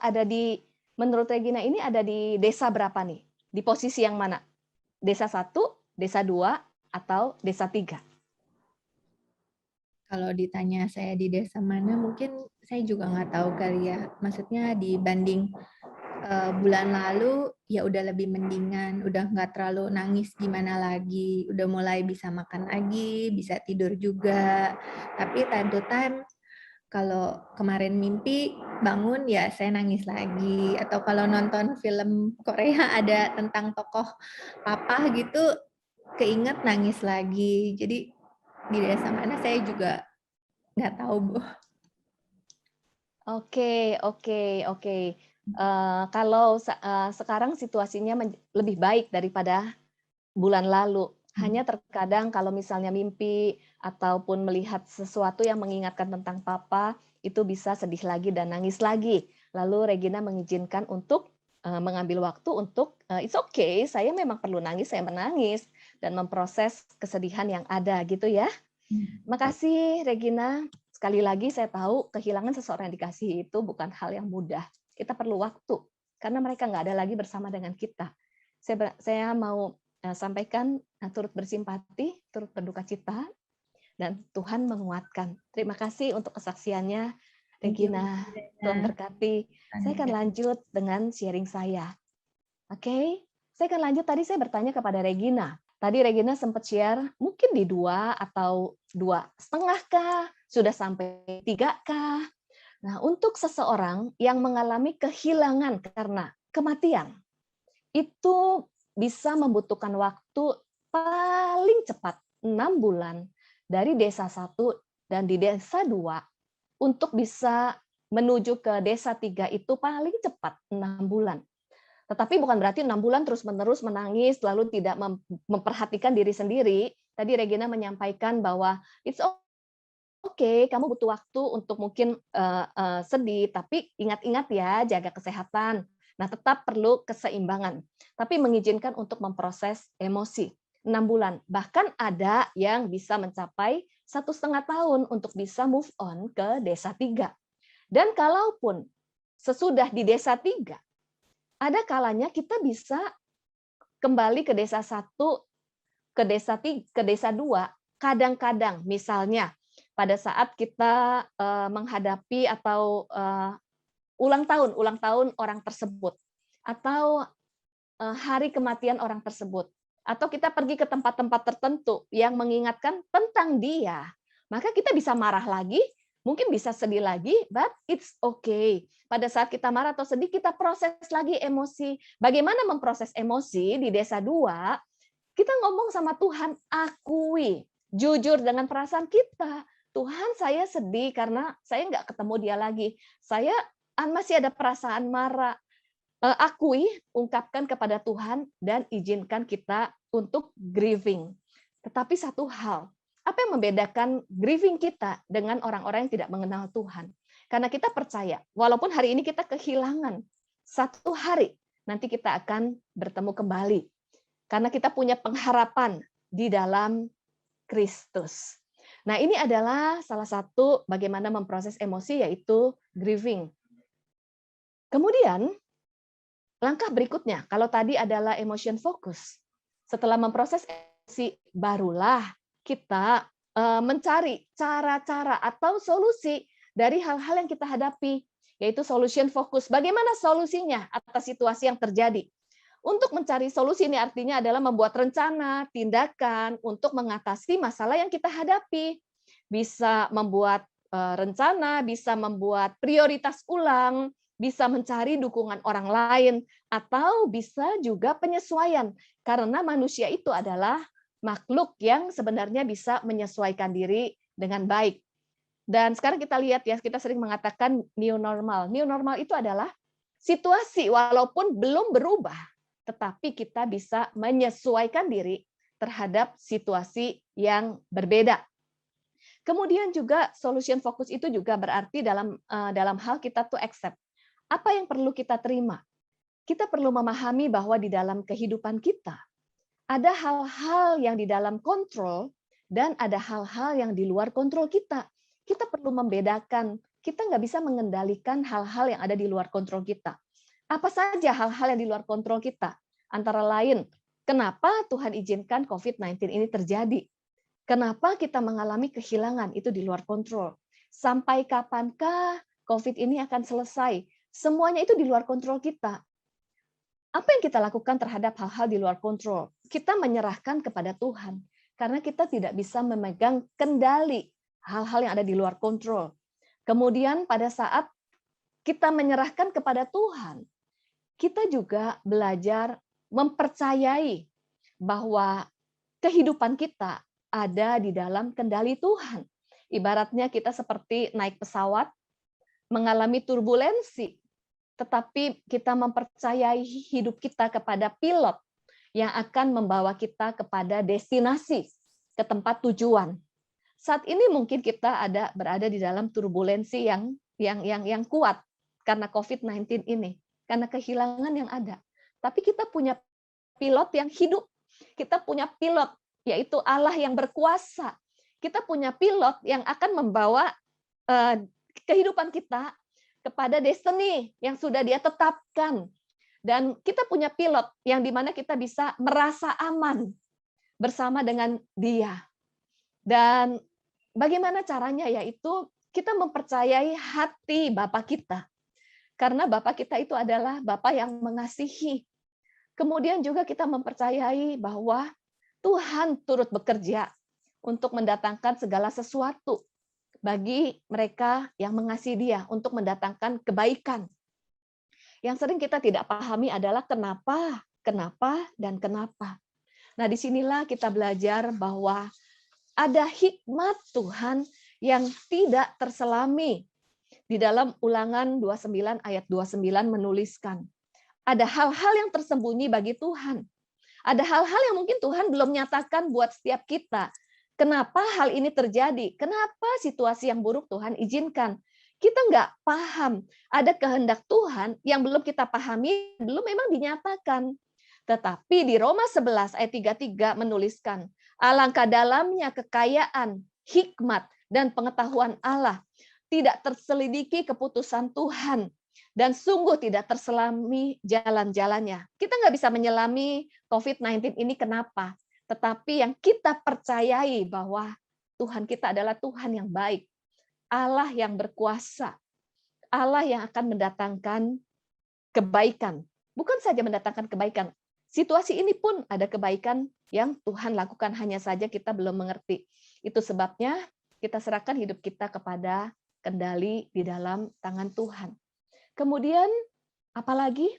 menurut Regina ini ada di desa berapa nih? Di posisi yang mana? Desa 1, desa 2, atau desa 3?
Kalau ditanya saya di desa mana, mungkin saya juga nggak tahu kali ya. Maksudnya dibanding bulan lalu, ya udah lebih mendingan, udah nggak terlalu nangis gimana lagi, udah mulai bisa makan lagi, bisa tidur juga. Tapi time to time, kalau kemarin mimpi bangun ya saya nangis lagi. Atau kalau nonton film Korea ada tentang tokoh papa gitu, keinget nangis lagi. Jadi di desa mana saya juga nggak tahu Bu.
Oke, oke, oke. Kalau sekarang situasinya lebih baik daripada bulan lalu. Hanya terkadang kalau misalnya mimpi ataupun melihat sesuatu yang mengingatkan tentang papa, itu bisa sedih lagi dan nangis lagi. Lalu Regina mengizinkan untuk mengambil waktu untuk, it's okay, saya memang perlu nangis, saya menangis, dan memproses kesedihan yang ada, gitu ya. Makasih Regina, sekali lagi saya tahu kehilangan seseorang yang dikasihi itu bukan hal yang mudah. Kita perlu waktu, karena mereka nggak ada lagi bersama dengan kita. Saya mau sampaikan turut bersimpati, turut berduka cita, dan Tuhan menguatkan. Terima kasih untuk kesaksiannya,
Thank you,
Regina.
Brenda.
Tuhan berkati. Saya akan lanjut dengan sharing saya. Oke, saya akan lanjut. Tadi saya bertanya kepada Regina. Tadi Regina sempat share mungkin di 2 atau 2,5 kah, sudah sampai 3 kah. Nah, untuk seseorang yang mengalami kehilangan karena kematian, itu bisa membutuhkan waktu paling cepat 6 bulan dari desa 1 dan di desa 2 untuk bisa menuju ke desa 3 itu paling cepat 6 bulan. Tetapi bukan berarti 6 bulan terus-menerus menangis, lalu tidak memperhatikan diri sendiri. Tadi Regina menyampaikan bahwa it's okay, kamu butuh waktu untuk mungkin sedih, tapi ingat-ingat ya, jaga kesehatan. Nah, tetap perlu keseimbangan. Tapi mengizinkan untuk memproses emosi. 6 bulan. Bahkan ada yang bisa mencapai 1,5 tahun untuk bisa move on ke desa 3. Dan kalaupun sesudah di desa 3, ada kalanya kita bisa kembali ke desa 1, ke desa 3, ke desa 2, kadang-kadang misalnya pada saat kita menghadapi atau ulang tahun orang tersebut, atau hari kematian orang tersebut, atau kita pergi ke tempat-tempat tertentu yang mengingatkan tentang dia, maka kita bisa marah lagi, mungkin bisa sedih lagi, but it's okay. Pada saat kita marah atau sedih, kita proses lagi emosi. Bagaimana memproses emosi di desa 2? Kita ngomong sama Tuhan, akui, jujur dengan perasaan kita. Tuhan, saya sedih karena saya nggak ketemu dia lagi. Saya masih ada perasaan marah. Akui, ungkapkan kepada Tuhan, dan izinkan kita untuk grieving. Tetapi satu hal, apa yang membedakan grieving kita dengan orang-orang yang tidak mengenal Tuhan? Karena kita percaya, walaupun hari ini kita kehilangan, satu hari nanti kita akan bertemu kembali. Karena kita punya pengharapan di dalam Kristus. Nah, ini adalah salah satu bagaimana memproses emosi, yaitu grieving. Kemudian, langkah berikutnya, kalau tadi adalah emotion focus, setelah memproses emosi, barulah kita mencari cara-cara atau solusi dari hal-hal yang kita hadapi, yaitu solution focus. Bagaimana solusinya atas situasi yang terjadi? Untuk mencari solusi ini artinya adalah membuat rencana, tindakan untuk mengatasi masalah yang kita hadapi. Bisa membuat rencana, bisa membuat prioritas ulang, bisa mencari dukungan orang lain, atau bisa juga penyesuaian. Karena manusia itu adalah makhluk yang sebenarnya bisa menyesuaikan diri dengan baik. Dan sekarang kita lihat ya, kita sering mengatakan new normal. New normal itu adalah situasi walaupun belum berubah, tetapi kita bisa menyesuaikan diri terhadap situasi yang berbeda. Kemudian juga solution focus itu juga berarti dalam hal kita tuh accept. Apa yang perlu kita terima? Kita perlu memahami bahwa di dalam kehidupan kita ada hal-hal yang di dalam kontrol dan ada hal-hal yang di luar kontrol kita. Kita perlu membedakan. Kita nggak bisa mengendalikan hal-hal yang ada di luar kontrol kita. Apa saja hal-hal yang di luar kontrol kita? Antara lain, kenapa Tuhan izinkan COVID-19 ini terjadi? Kenapa kita mengalami kehilangan? Itu di luar kontrol. Sampai kapankah COVID ini akan selesai? Semuanya itu di luar kontrol kita. Apa yang kita lakukan terhadap hal-hal di luar kontrol? Kita menyerahkan kepada Tuhan. Karena kita tidak bisa memegang kendali hal-hal yang ada di luar kontrol. Kemudian pada saat kita menyerahkan kepada Tuhan, kita juga belajar mempercayai bahwa kehidupan kita ada di dalam kendali Tuhan. Ibaratnya kita seperti naik pesawat, mengalami turbulensi, tetapi kita mempercayai hidup kita kepada pilot yang akan membawa kita kepada destinasi, ke tempat tujuan. Saat ini mungkin kita berada di dalam turbulensi yang kuat karena COVID-19 ini. karena kehilangan yang ada. Tapi kita punya pilot yang hidup. Kita punya pilot, yaitu Allah yang berkuasa. Kita punya pilot yang akan membawa kehidupan kita kepada destiny yang sudah Dia tetapkan. Dan kita punya pilot yang dimana kita bisa merasa aman bersama dengan Dia. Dan bagaimana caranya? Yaitu kita mempercayai hati Bapa kita. Karena Bapa kita itu adalah Bapa yang mengasihi. Kemudian juga kita mempercayai bahwa Tuhan turut bekerja untuk mendatangkan segala sesuatu bagi mereka yang mengasihi Dia, untuk mendatangkan kebaikan. Yang sering kita tidak pahami adalah kenapa, dan kenapa. Nah, disinilah kita belajar bahwa ada hikmat Tuhan yang tidak terselami. Di dalam Ulangan 29 ayat 29 menuliskan, ada hal-hal yang tersembunyi bagi Tuhan. Ada hal-hal yang mungkin Tuhan belum nyatakan buat setiap kita. Kenapa hal ini terjadi? Kenapa situasi yang buruk Tuhan izinkan? Kita nggak paham. Ada kehendak Tuhan yang belum kita pahami, belum memang dinyatakan. Tetapi di Roma 11 ayat 33 menuliskan, alangkah dalamnya kekayaan, hikmat, dan pengetahuan Allah. Tidak terselidiki keputusan Tuhan. Dan sungguh tidak terselami jalan-jalannya. Kita nggak bisa menyelami COVID-19 ini kenapa. Tetapi yang kita percayai bahwa Tuhan kita adalah Tuhan yang baik. Allah yang berkuasa. Allah yang akan mendatangkan kebaikan. Bukan saja mendatangkan kebaikan. Situasi ini pun ada kebaikan yang Tuhan lakukan. Hanya saja kita belum mengerti. Itu sebabnya kita serahkan hidup kita kepada kendali di dalam tangan Tuhan. Kemudian, apalagi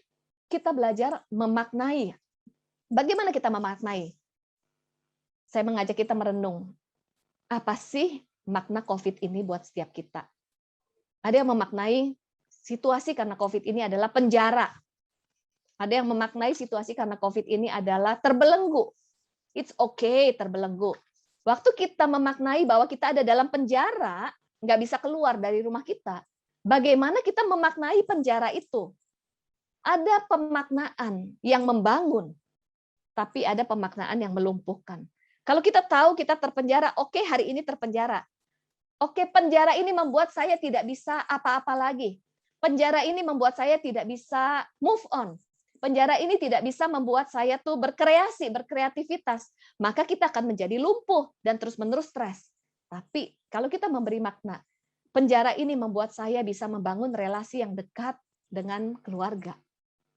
kita belajar memaknai. Bagaimana kita memaknai? Saya mengajak kita merenung. Apa sih makna COVID ini buat setiap kita? Ada yang memaknai situasi karena COVID ini adalah penjara. Ada yang memaknai situasi karena COVID ini adalah terbelenggu. It's okay terbelenggu. Waktu kita memaknai bahwa kita ada dalam penjara, nggak bisa keluar dari rumah kita. Bagaimana kita memaknai penjara itu? Ada pemaknaan yang membangun, tapi ada pemaknaan yang melumpuhkan. Kalau kita tahu kita terpenjara, oke, hari ini terpenjara. Oke, penjara ini membuat saya tidak bisa apa-apa lagi. Penjara ini membuat saya tidak bisa move on. Penjara ini tidak bisa membuat saya tuh berkreasi, berkreativitas. Maka kita akan menjadi lumpuh dan terus-menerus stres. Tapi kalau kita memberi makna, penjara ini membuat saya bisa membangun relasi yang dekat dengan keluarga.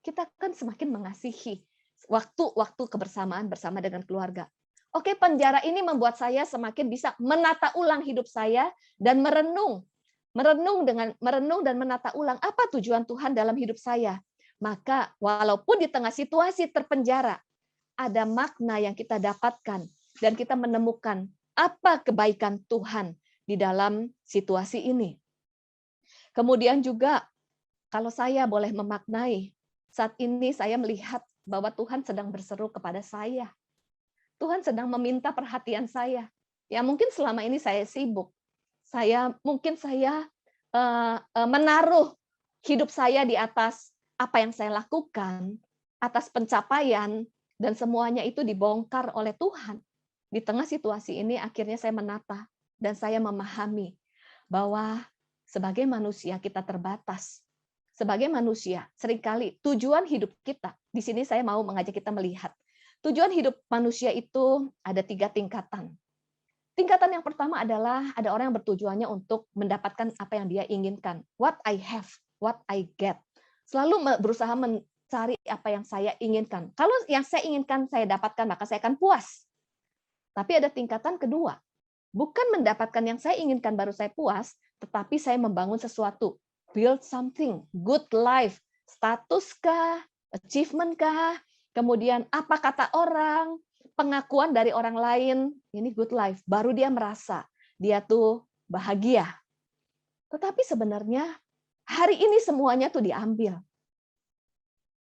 Kita akan semakin mengasihi waktu-waktu kebersamaan bersama dengan keluarga. Oke, penjara ini membuat saya semakin bisa menata ulang hidup saya dan merenung dan menata ulang apa tujuan Tuhan dalam hidup saya. Maka walaupun di tengah situasi terpenjara, ada makna yang kita dapatkan dan kita menemukan apa kebaikan Tuhan di dalam situasi ini. Kemudian juga kalau saya boleh memaknai, saat ini saya melihat bahwa Tuhan sedang berseru kepada saya. Tuhan sedang meminta perhatian saya. Ya mungkin selama ini saya sibuk. Mungkin saya menaruh hidup saya di atas apa yang saya lakukan, atas pencapaian, dan semuanya itu dibongkar oleh Tuhan. Di tengah situasi ini akhirnya saya menata dan saya memahami bahwa sebagai manusia kita terbatas. Sebagai manusia, seringkali tujuan hidup kita, di sini saya mau mengajak kita melihat, tujuan hidup manusia itu ada 3 tingkatan. Tingkatan yang pertama adalah ada orang yang bertujuannya untuk mendapatkan apa yang dia inginkan. What I have, what I get. Selalu berusaha mencari apa yang saya inginkan. Kalau yang saya inginkan saya dapatkan, maka saya akan puas. Tapi ada tingkatan kedua. Bukan mendapatkan yang saya inginkan baru saya puas, tetapi saya membangun sesuatu. Build something, good life. Status kah? Achievement kah? Kemudian apa kata orang? Pengakuan dari orang lain. Ini good life. Baru dia merasa dia tuh bahagia. Tetapi sebenarnya hari ini semuanya tuh diambil.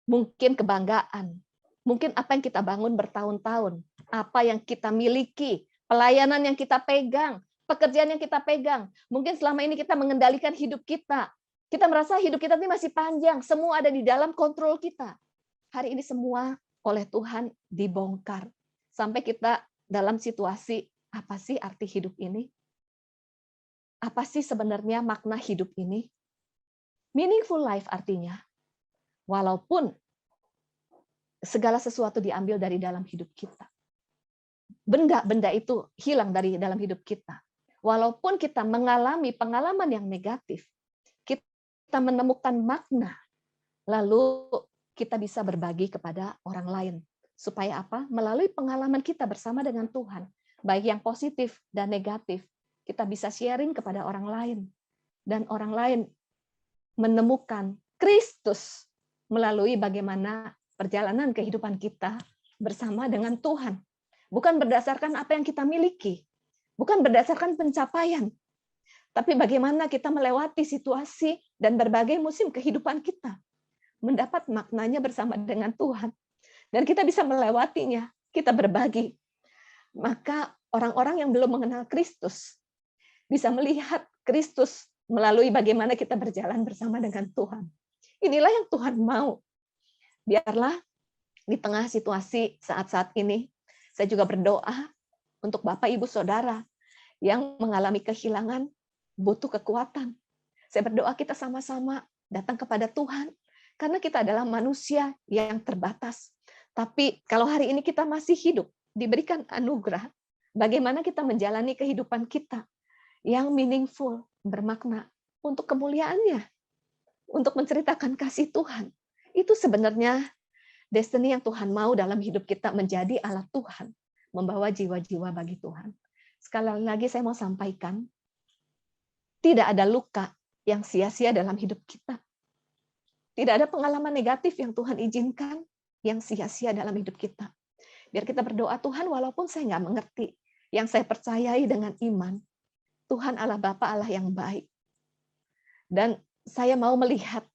Mungkin kebanggaan, mungkin apa yang kita bangun bertahun-tahun, apa yang kita miliki, pelayanan yang kita pegang, pekerjaan yang kita pegang. Mungkin selama ini kita mengendalikan hidup kita. Kita merasa hidup kita ini masih panjang, semua ada di dalam kontrol kita. Hari ini semua oleh Tuhan dibongkar. Sampai kita dalam situasi, apa sih arti hidup ini? Apa sih sebenarnya makna hidup ini? Meaningful life artinya, walaupun segala sesuatu diambil dari dalam hidup kita. Benda-benda itu hilang dari dalam hidup kita. Walaupun kita mengalami pengalaman yang negatif, kita menemukan makna, lalu kita bisa berbagi kepada orang lain. Supaya apa? Melalui pengalaman kita bersama dengan Tuhan, baik yang positif dan negatif, kita bisa sharing kepada orang lain. Dan orang lain menemukan Kristus melalui bagaimana perjalanan kehidupan kita bersama dengan Tuhan. Bukan berdasarkan apa yang kita miliki, bukan berdasarkan pencapaian, tapi bagaimana kita melewati situasi dan berbagai musim kehidupan kita, mendapat maknanya bersama dengan Tuhan. Dan kita bisa melewatinya, kita berbagi. Maka orang-orang yang belum mengenal Kristus bisa melihat Kristus melalui bagaimana kita berjalan bersama dengan Tuhan. Inilah yang Tuhan mau. Biarlah di tengah situasi saat-saat ini, saya juga berdoa untuk Bapak, Ibu, Saudara yang mengalami kehilangan, butuh kekuatan. Saya berdoa kita sama-sama datang kepada Tuhan, karena kita adalah manusia yang terbatas. Tapi kalau hari ini kita masih hidup, diberikan anugerah, bagaimana kita menjalani kehidupan kita yang meaningful, bermakna, untuk kemuliaannya, untuk menceritakan kasih Tuhan. Itu sebenarnya destiny yang Tuhan mau dalam hidup kita, menjadi alat Tuhan, membawa jiwa-jiwa bagi Tuhan. Sekali lagi saya mau sampaikan, tidak ada luka yang sia-sia dalam hidup kita. Tidak ada pengalaman negatif yang Tuhan izinkan yang sia-sia dalam hidup kita. Biar kita berdoa, Tuhan walaupun saya nggak mengerti, yang saya percayai dengan iman, Tuhan Allah Bapa, Allah yang baik. Dan saya mau melihat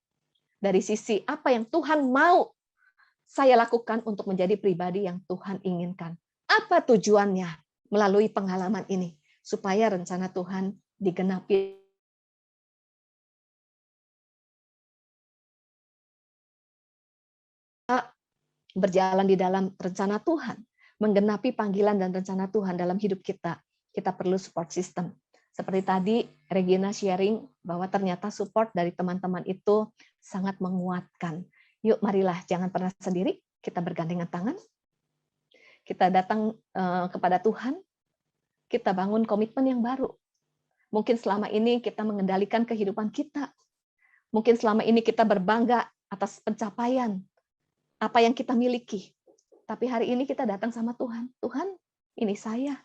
dari sisi apa yang Tuhan mau saya lakukan untuk menjadi pribadi yang Tuhan inginkan. Apa tujuannya melalui pengalaman ini? Supaya rencana Tuhan digenapi. Berjalan di dalam rencana Tuhan, menggenapi panggilan dan rencana Tuhan dalam hidup kita, kita perlu support system. Seperti tadi Regina sharing bahwa ternyata support dari teman-teman itu sangat menguatkan. Yuk marilah jangan pernah sendiri, kita bergandengan tangan. Kita datang kepada Tuhan, kita bangun komitmen yang baru. Mungkin selama ini kita mengendalikan kehidupan kita. Mungkin selama ini kita berbangga atas pencapaian, apa yang kita miliki. Tapi hari ini kita datang sama Tuhan. Tuhan, ini saya.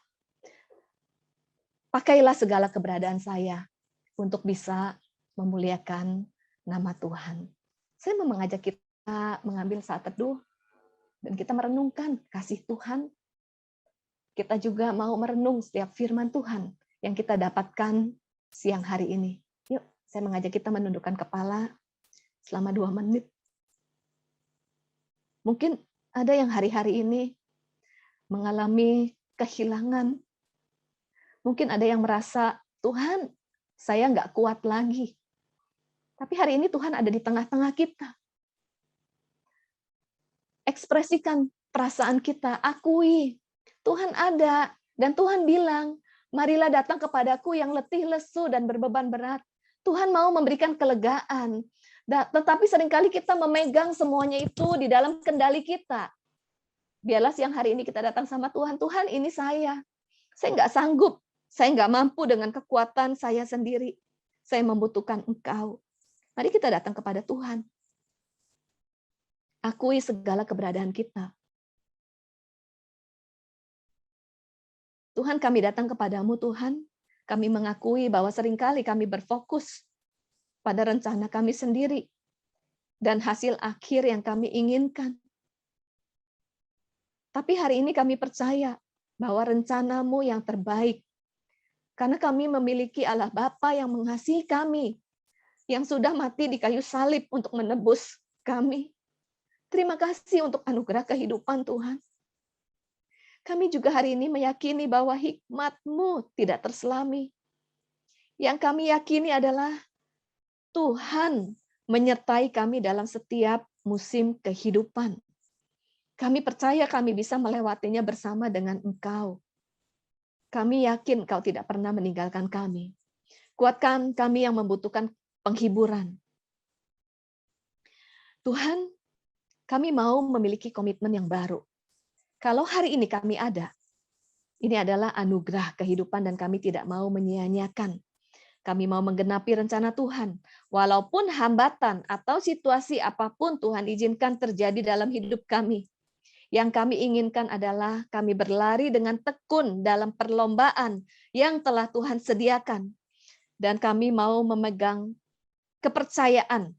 Pakailah segala keberadaan saya untuk bisa memuliakan nama Tuhan. Saya mau mengajak kita mengambil saat teduh dan kita merenungkan kasih Tuhan. Kita juga mau merenung setiap firman Tuhan yang kita dapatkan siang hari ini. Yuk, saya mengajak kita menundukkan kepala selama 2 menit. Mungkin ada yang hari-hari ini mengalami kehilangan. Mungkin ada yang merasa, Tuhan, saya nggak kuat lagi. Tapi hari ini Tuhan ada di tengah-tengah kita. Ekspresikan perasaan kita, akui. Tuhan ada, dan Tuhan bilang, marilah datang kepadaku yang letih, lesu, dan berbeban berat. Tuhan mau memberikan kelegaan. Tetapi seringkali kita memegang semuanya itu di dalam kendali kita. Biarlah siang hari ini kita datang sama Tuhan. Tuhan, ini saya. Saya nggak sanggup. Saya nggak mampu dengan kekuatan saya sendiri. Saya membutuhkan Engkau. Mari kita datang kepada Tuhan. Akui segala keberadaan kita. Tuhan, kami datang kepadamu, Tuhan. Kami mengakui bahwa seringkali kami berfokus pada rencana kami sendiri dan hasil akhir yang kami inginkan. Tapi hari ini kami percaya bahwa rencanamu yang terbaik. Karena kami memiliki Allah Bapa yang mengasihi kami, yang sudah mati di kayu salib untuk menebus kami. Terima kasih untuk anugerah kehidupan Tuhan. Kami juga hari ini meyakini bahwa hikmat-Mu tidak terselami. Yang kami yakini adalah Tuhan menyertai kami dalam setiap musim kehidupan. Kami percaya kami bisa melewatinya bersama dengan Engkau. Kami yakin Kau tidak pernah meninggalkan kami. Kuatkan kami yang membutuhkan penghiburan. Tuhan, kami mau memiliki komitmen yang baru. Kalau hari ini kami ada, ini adalah anugerah kehidupan dan kami tidak mau menyia-nyiakan. Kami mau menggenapi rencana Tuhan. Walaupun hambatan atau situasi apapun Tuhan izinkan terjadi dalam hidup kami. Yang kami inginkan adalah kami berlari dengan tekun dalam perlombaan yang telah Tuhan sediakan. Dan kami mau memegang kepercayaan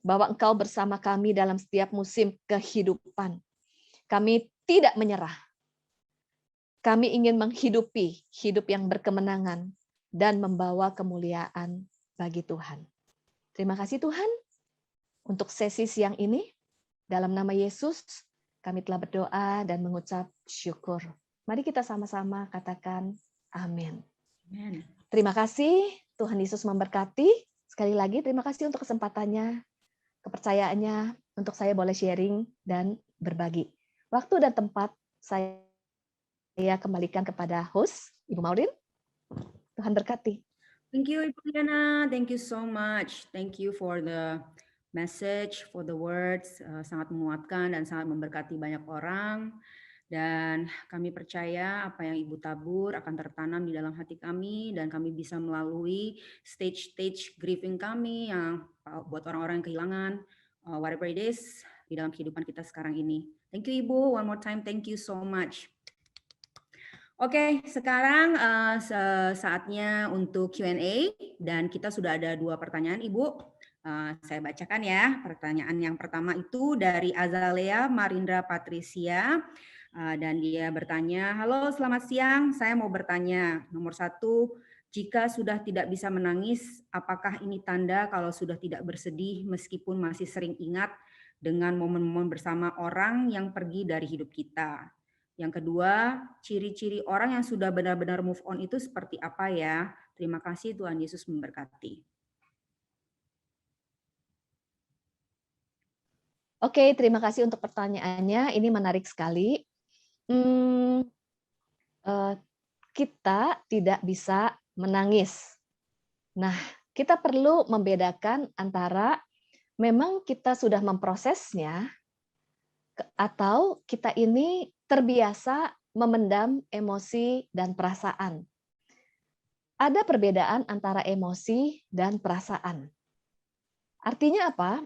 bahwa Engkau bersama kami dalam setiap musim kehidupan. Kami tidak menyerah. Kami ingin menghidupi hidup yang berkemenangan dan membawa kemuliaan bagi Tuhan. Terima kasih Tuhan untuk sesi siang ini. Dalam nama Yesus, kami telah berdoa dan mengucap syukur. Mari kita sama-sama katakan amin.
Amen.
Terima kasih, Tuhan Yesus memberkati. Sekali lagi terima kasih untuk kesempatannya, kepercayaannya untuk saya boleh sharing dan berbagi. Waktu dan tempat saya kembalikan kepada host, Ibu Maudin. Tuhan berkati.
Thank you, Ibu Liana. Thank you so much. Thank you for the message, for the words. Sangat menguatkan dan sangat memberkati banyak orang. Dan kami percaya apa yang Ibu tabur akan tertanam di dalam hati kami dan kami bisa melalui stage-stage grieving kami yang buat orang-orang yang kehilangan whatever it is di dalam kehidupan kita sekarang ini. Thank you Ibu. One more time, thank you so much. Oke, sekarang saatnya untuk Q&A dan kita sudah ada 2 pertanyaan, Ibu. Saya bacakan ya. Pertanyaan yang pertama itu dari Azalea Marindra Patricia dan dia bertanya, "Halo, selamat siang. Saya mau bertanya. Nomor 1, jika sudah tidak bisa menangis, apakah ini tanda kalau sudah tidak bersedih meskipun masih sering ingat dengan momen-momen bersama orang yang pergi dari hidup kita? Yang kedua, ciri-ciri orang yang sudah benar-benar move on itu seperti apa ya? Terima kasih, Tuhan Yesus memberkati."
Oke, terima kasih untuk pertanyaannya. Ini menarik sekali. Kita tidak bisa menangis. Nah, kita perlu membedakan antara memang kita sudah memprosesnya atau kita ini terbiasa memendam emosi dan perasaan. Ada perbedaan antara emosi dan perasaan. Artinya apa?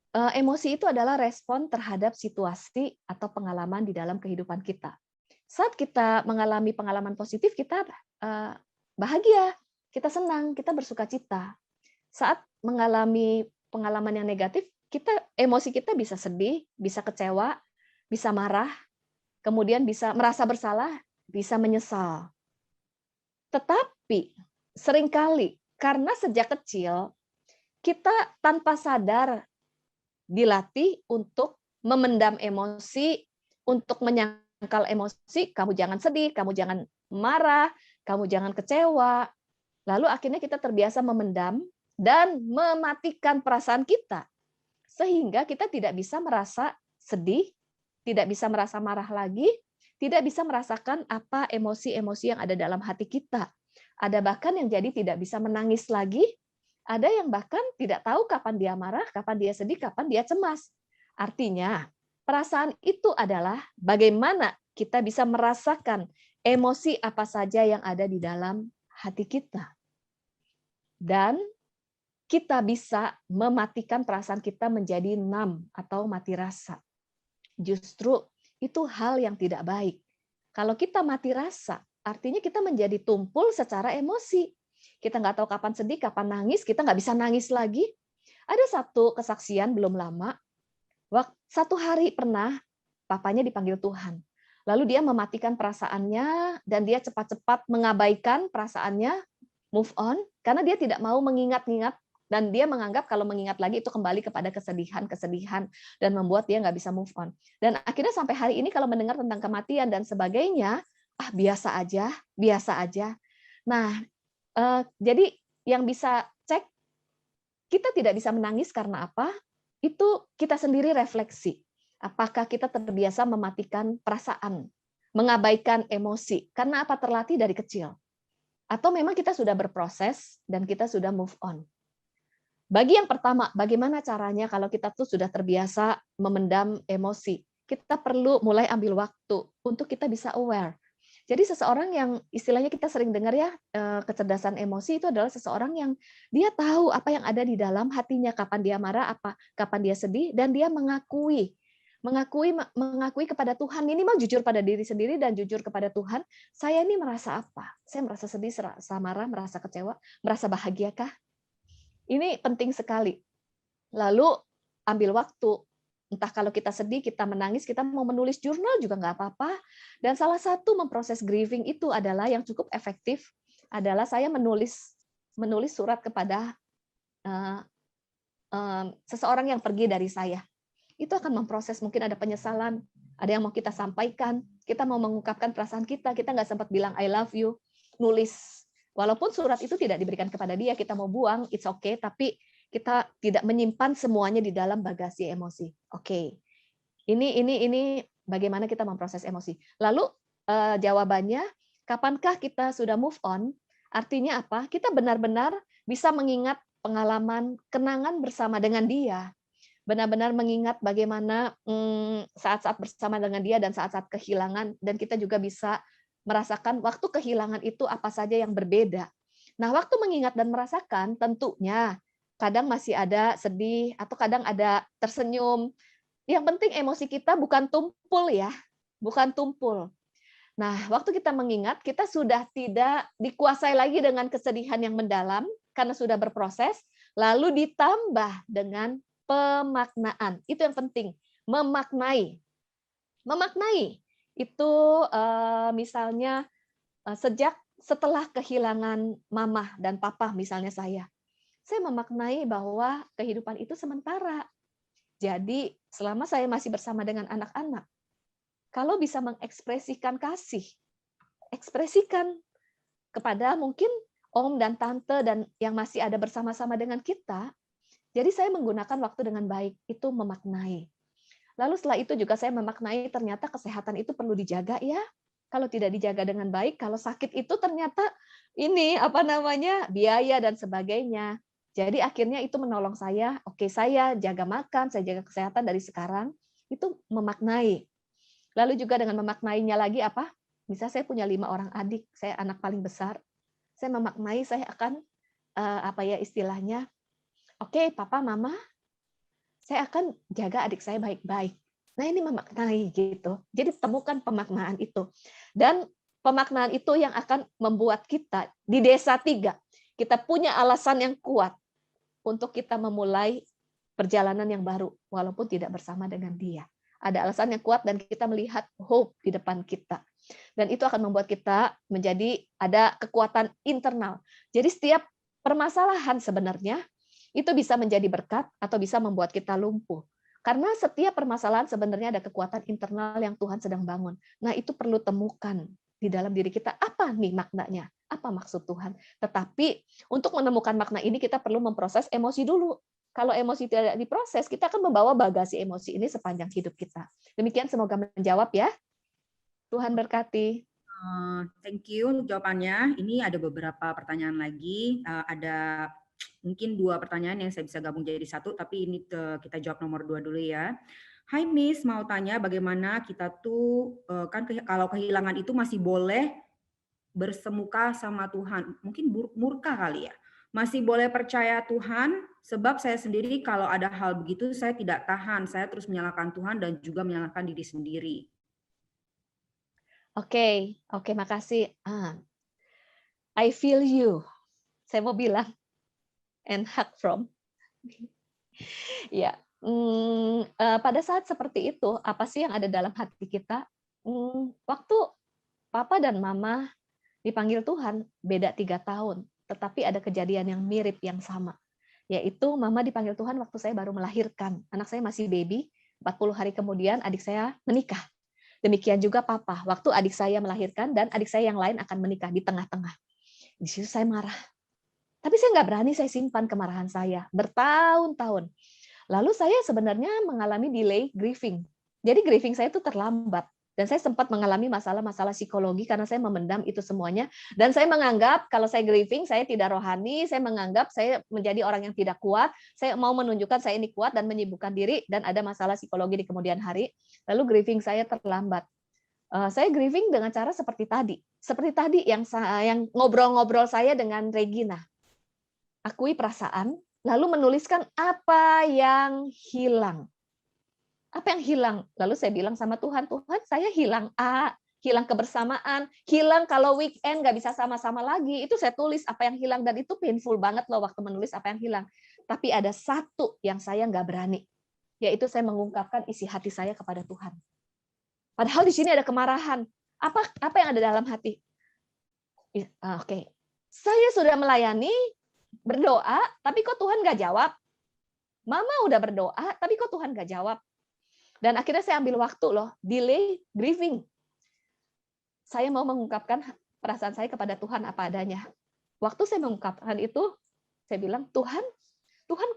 Emosi itu adalah respon terhadap situasi atau pengalaman di dalam kehidupan kita. Saat kita mengalami pengalaman positif, kita bahagia, kita senang, kita bersukacita. Saat mengalami pengalaman yang negatif, emosi kita bisa sedih, bisa kecewa, bisa marah, kemudian bisa merasa bersalah, bisa menyesal. Tetapi seringkali karena sejak kecil kita tanpa sadar dilatih untuk memendam emosi, untuk menyangkal emosi, kamu jangan sedih, kamu jangan marah, kamu jangan kecewa. Lalu akhirnya kita terbiasa memendam dan mematikan perasaan kita. Sehingga kita tidak bisa merasa sedih, tidak bisa merasa marah lagi, tidak bisa merasakan apa emosi-emosi yang ada dalam hati kita. Ada bahkan yang jadi tidak bisa menangis lagi, ada yang bahkan tidak tahu kapan dia marah, kapan dia sedih, kapan dia cemas. Artinya, perasaan itu adalah bagaimana kita bisa merasakan emosi apa saja yang ada di dalam hati kita. Dan kita bisa mematikan perasaan kita menjadi numb atau mati rasa. Justru itu hal yang tidak baik. Kalau kita mati rasa, artinya kita menjadi tumpul secara emosi. Kita nggak tahu kapan sedih, kapan nangis, kita nggak bisa nangis lagi. Ada satu kesaksian belum lama, satu hari pernah papanya dipanggil Tuhan. Lalu dia mematikan perasaannya dan dia cepat-cepat mengabaikan perasaannya, move on, karena dia tidak mau mengingat-ingat dan dia menganggap kalau mengingat lagi itu kembali kepada kesedihan dan membuat dia nggak bisa move on. Dan akhirnya sampai hari ini kalau mendengar tentang kematian dan sebagainya, biasa aja, biasa aja. Nah, jadi yang bisa cek kita tidak bisa menangis karena apa? Itu kita sendiri refleksi. Apakah kita terbiasa mematikan perasaan, mengabaikan emosi, karena apa? Terlatih dari kecil. Atau memang kita sudah berproses dan kita sudah move on. Bagi yang pertama, bagaimana caranya kalau kita tuh sudah terbiasa memendam emosi? Kita perlu mulai ambil waktu untuk kita bisa aware. Jadi seseorang yang istilahnya kita sering dengar ya, kecerdasan emosi itu adalah seseorang yang dia tahu apa yang ada di dalam hatinya, kapan dia marah, kapan dia sedih, dan dia mengakui kepada Tuhan, minimal jujur pada diri sendiri dan jujur kepada Tuhan, saya ini merasa apa? Saya merasa sedih, merasa marah, merasa kecewa, merasa bahagiakah? Ini penting sekali. Lalu ambil waktu. Entah kalau kita sedih, kita menangis, kita mau menulis jurnal juga nggak apa-apa. Dan salah satu memproses grieving itu adalah yang cukup efektif adalah saya menulis surat kepada seseorang yang pergi dari saya. Itu akan memproses, mungkin ada penyesalan, ada yang mau kita sampaikan, kita mau mengungkapkan perasaan kita nggak sempat bilang I love you, nulis. Walaupun surat itu tidak diberikan kepada dia, kita mau buang, it's okay, tapi kita tidak menyimpan semuanya di dalam bagasi emosi. Oke. Ini bagaimana kita memproses emosi. Lalu jawabannya, kapankah kita sudah move on? Artinya apa? Kita benar-benar bisa mengingat pengalaman, kenangan bersama dengan dia. Benar-benar mengingat bagaimana saat-saat bersama dengan dia dan saat-saat kehilangan, dan kita juga bisa merasakan waktu kehilangan itu apa saja yang berbeda. Nah, waktu mengingat dan merasakan, tentunya kadang masih ada sedih, atau kadang ada tersenyum. Yang penting emosi kita bukan tumpul ya, bukan tumpul. Nah, waktu kita mengingat, kita sudah tidak dikuasai lagi dengan kesedihan yang mendalam, karena sudah berproses, lalu ditambah dengan pemaknaan. Itu yang penting, memaknai. Memaknai itu misalnya setelah kehilangan mama dan papa, misalnya saya memaknai bahwa kehidupan itu sementara. Jadi selama saya masih bersama dengan anak-anak, kalau bisa mengekspresikan kasih, ekspresikan kepada mungkin om dan tante dan yang masih ada bersama-sama dengan kita. Jadi saya menggunakan waktu dengan baik, itu memaknai. Lalu setelah itu juga saya memaknai ternyata kesehatan itu perlu dijaga ya. Kalau tidak dijaga dengan baik, kalau sakit itu ternyata ini biaya dan sebagainya. Jadi akhirnya itu menolong saya, oke saya jaga makan, saya jaga kesehatan dari sekarang, itu memaknai. Lalu juga dengan memaknainya lagi apa? Misal saya punya 5 orang adik, saya anak paling besar, saya memaknai saya akan istilahnya, oke papa, mama, saya akan jaga adik saya baik-baik. Nah ini memaknai gitu. Jadi temukan pemaknaan itu. Dan pemaknaan itu yang akan membuat kita di desa 3, kita punya alasan yang kuat untuk kita memulai perjalanan yang baru, walaupun tidak bersama dengan dia. Ada alasan yang kuat dan kita melihat hope di depan kita. Dan itu akan membuat kita menjadi ada kekuatan internal. Jadi setiap permasalahan sebenarnya itu bisa menjadi berkat atau bisa membuat kita lumpuh. Karena setiap permasalahan sebenarnya ada kekuatan internal yang Tuhan sedang bangun. Nah itu perlu temukan di dalam diri kita, apa nih maknanya? Apa maksud Tuhan? Tetapi untuk menemukan makna ini kita perlu memproses emosi dulu. Kalau emosi tidak diproses, kita akan membawa bagasi emosi ini sepanjang hidup kita. Demikian semoga menjawab ya. Tuhan berkati.
Thank you untuk jawabannya. Ini ada beberapa pertanyaan lagi. Ada mungkin 2 pertanyaan yang saya bisa gabung jadi 1, tapi ini kita jawab nomor 2 dulu ya. Hai Miss, mau tanya bagaimana kita tuh kan kalau kehilangan itu masih boleh bersemuka sama Tuhan. Mungkin murka kali ya. Masih boleh percaya Tuhan, sebab saya sendiri kalau ada hal begitu saya tidak tahan. Saya terus menyalahkan Tuhan dan juga menyalahkan diri sendiri.
Oke, makasih. I feel you. Saya mau bilang, and hug from. Ya, pada saat seperti itu, apa sih yang ada dalam hati kita? Waktu Papa dan Mama dipanggil Tuhan, beda 3 tahun. Tetapi ada kejadian yang mirip, yang sama. Yaitu Mama dipanggil Tuhan waktu saya baru melahirkan. Anak saya masih baby, 40 hari kemudian adik saya menikah. Demikian juga Papa, waktu adik saya melahirkan dan adik saya yang lain akan menikah di tengah-tengah. Di situ saya marah. Tapi saya nggak berani saya simpan kemarahan saya bertahun-tahun. Lalu saya sebenarnya mengalami delay grieving. Jadi grieving saya itu terlambat. Dan saya sempat mengalami masalah-masalah psikologi karena saya memendam itu semuanya. Dan saya menganggap kalau saya grieving, saya tidak rohani, saya menganggap saya menjadi orang yang tidak kuat, saya mau menunjukkan saya ini kuat dan menyibukkan diri, dan ada masalah psikologi di kemudian hari. Lalu grieving saya terlambat. Saya grieving dengan cara seperti tadi. Seperti tadi yang ngobrol-ngobrol saya dengan Regina. Akui perasaan, lalu menuliskan apa yang hilang. Apa yang hilang? Lalu saya bilang sama Tuhan, Tuhan saya hilang A, hilang kebersamaan, hilang kalau weekend nggak bisa sama-sama lagi. Itu saya tulis apa yang hilang, dan itu painful banget loh waktu menulis apa yang hilang. Tapi ada satu yang saya nggak berani, yaitu saya mengungkapkan isi hati saya kepada Tuhan. Padahal di sini ada kemarahan. Apa yang ada dalam hati? Oke. Saya sudah melayani, berdoa, tapi kok Tuhan nggak jawab? Mama udah berdoa, tapi kok Tuhan nggak jawab? Dan akhirnya saya ambil waktu loh, delay grieving. Saya mau mengungkapkan perasaan saya kepada Tuhan apa adanya. Waktu saya mengungkapkan itu, saya bilang, Tuhan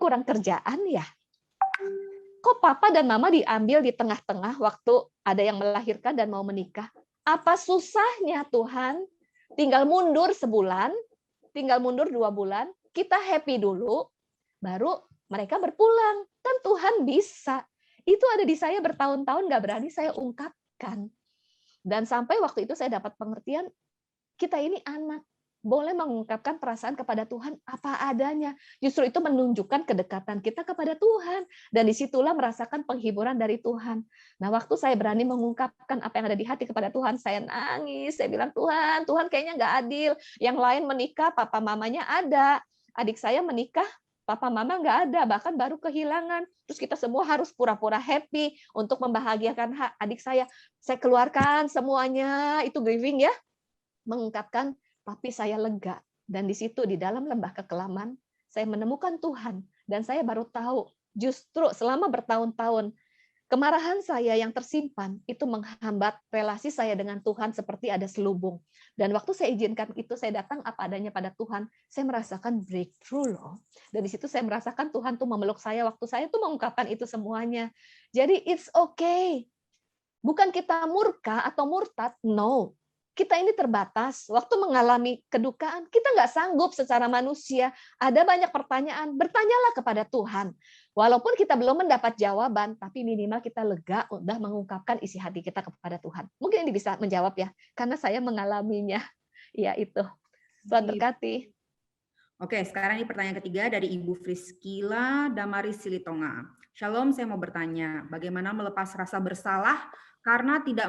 kurang kerjaan ya? Kok papa dan mama diambil di tengah-tengah waktu ada yang melahirkan dan mau menikah? Apa susahnya Tuhan? Tinggal mundur sebulan, tinggal mundur 2 bulan, kita happy dulu, baru mereka berpulang. Kan Tuhan bisa. Itu ada di saya bertahun-tahun, nggak berani saya ungkapkan. Dan sampai waktu itu saya dapat pengertian, kita ini anak, boleh mengungkapkan perasaan kepada Tuhan apa adanya. Justru itu menunjukkan kedekatan kita kepada Tuhan. Dan disitulah merasakan penghiburan dari Tuhan. Nah, waktu saya berani mengungkapkan apa yang ada di hati kepada Tuhan, saya nangis. Saya bilang, Tuhan kayaknya nggak adil. Yang lain menikah, papa mamanya ada. Adik saya menikah, papa mama nggak ada, bahkan baru kehilangan. Terus kita semua harus pura-pura happy untuk membahagiakan adik saya. Saya keluarkan semuanya, itu grieving ya. Mengungkapkan, tapi saya lega. Dan di situ, di dalam lembah kekelaman, saya menemukan Tuhan. Dan saya baru tahu, justru selama bertahun-tahun, kemarahan saya yang tersimpan, itu menghambat relasi saya dengan Tuhan seperti ada selubung. Dan waktu saya izinkan itu, saya datang apa adanya pada Tuhan, saya merasakan breakthrough loh. Dan di situ saya merasakan Tuhan tuh memeluk saya, waktu saya tuh mengungkapkan itu semuanya. Jadi it's okay. Bukan kita murka atau murtad, no. Kita ini terbatas. Waktu mengalami kedukaan, kita nggak sanggup secara manusia. Ada banyak pertanyaan, bertanyalah kepada Tuhan. Walaupun kita belum mendapat jawaban, tapi minimal kita lega udah mengungkapkan isi hati kita kepada Tuhan. Mungkin ini bisa menjawab ya, karena saya mengalaminya. Ya itu. Tuhan berkati.
Oke, sekarang ini pertanyaan ketiga dari Ibu Friskila Damaris Silitonga. Shalom, saya mau bertanya, bagaimana melepas rasa bersalah karena tidak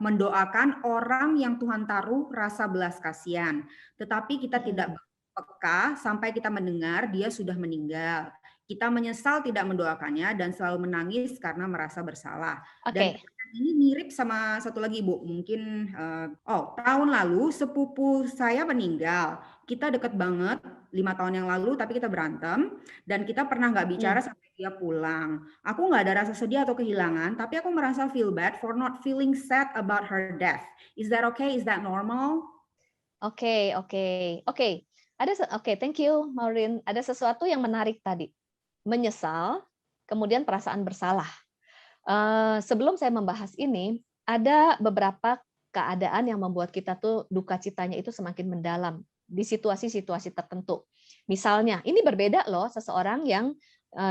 mendoakan orang yang Tuhan taruh rasa belas kasihan. Tetapi kita tidak peka sampai kita mendengar dia sudah meninggal. Kita menyesal tidak mendoakannya dan selalu menangis karena merasa bersalah. Dan ini mirip sama satu lagi, Ibu. Mungkin, tahun lalu sepupu saya meninggal. Kita deket banget, 5 tahun yang lalu, tapi kita berantem. Dan kita pernah nggak bicara sampai dia pulang. Aku nggak ada rasa sedih atau kehilangan, tapi aku merasa feel bad for not feeling sad about her death. Is that okay? Is that normal?
Oke. Thank you, Maureen. Ada sesuatu yang menarik tadi. Menyesal, kemudian perasaan bersalah. Sebelum saya membahas ini, ada beberapa keadaan yang membuat kita tuh duka citanya itu semakin mendalam di situasi-situasi tertentu. Misalnya, ini berbeda loh, seseorang yang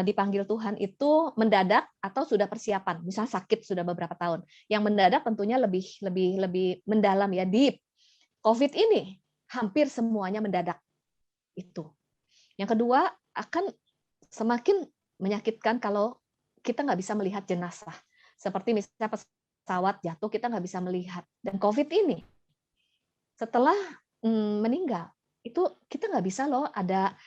dipanggil Tuhan itu mendadak atau sudah persiapan, misalnya sakit sudah beberapa tahun. Yang mendadak tentunya lebih mendalam ya, deep. COVID ini hampir semuanya mendadak. Itu. Yang kedua, akan semakin menyakitkan kalau kita nggak bisa melihat jenazah. Seperti misalnya pesawat jatuh, kita nggak bisa melihat. Dan COVID ini, setelah meninggal, itu kita nggak bisa loh ada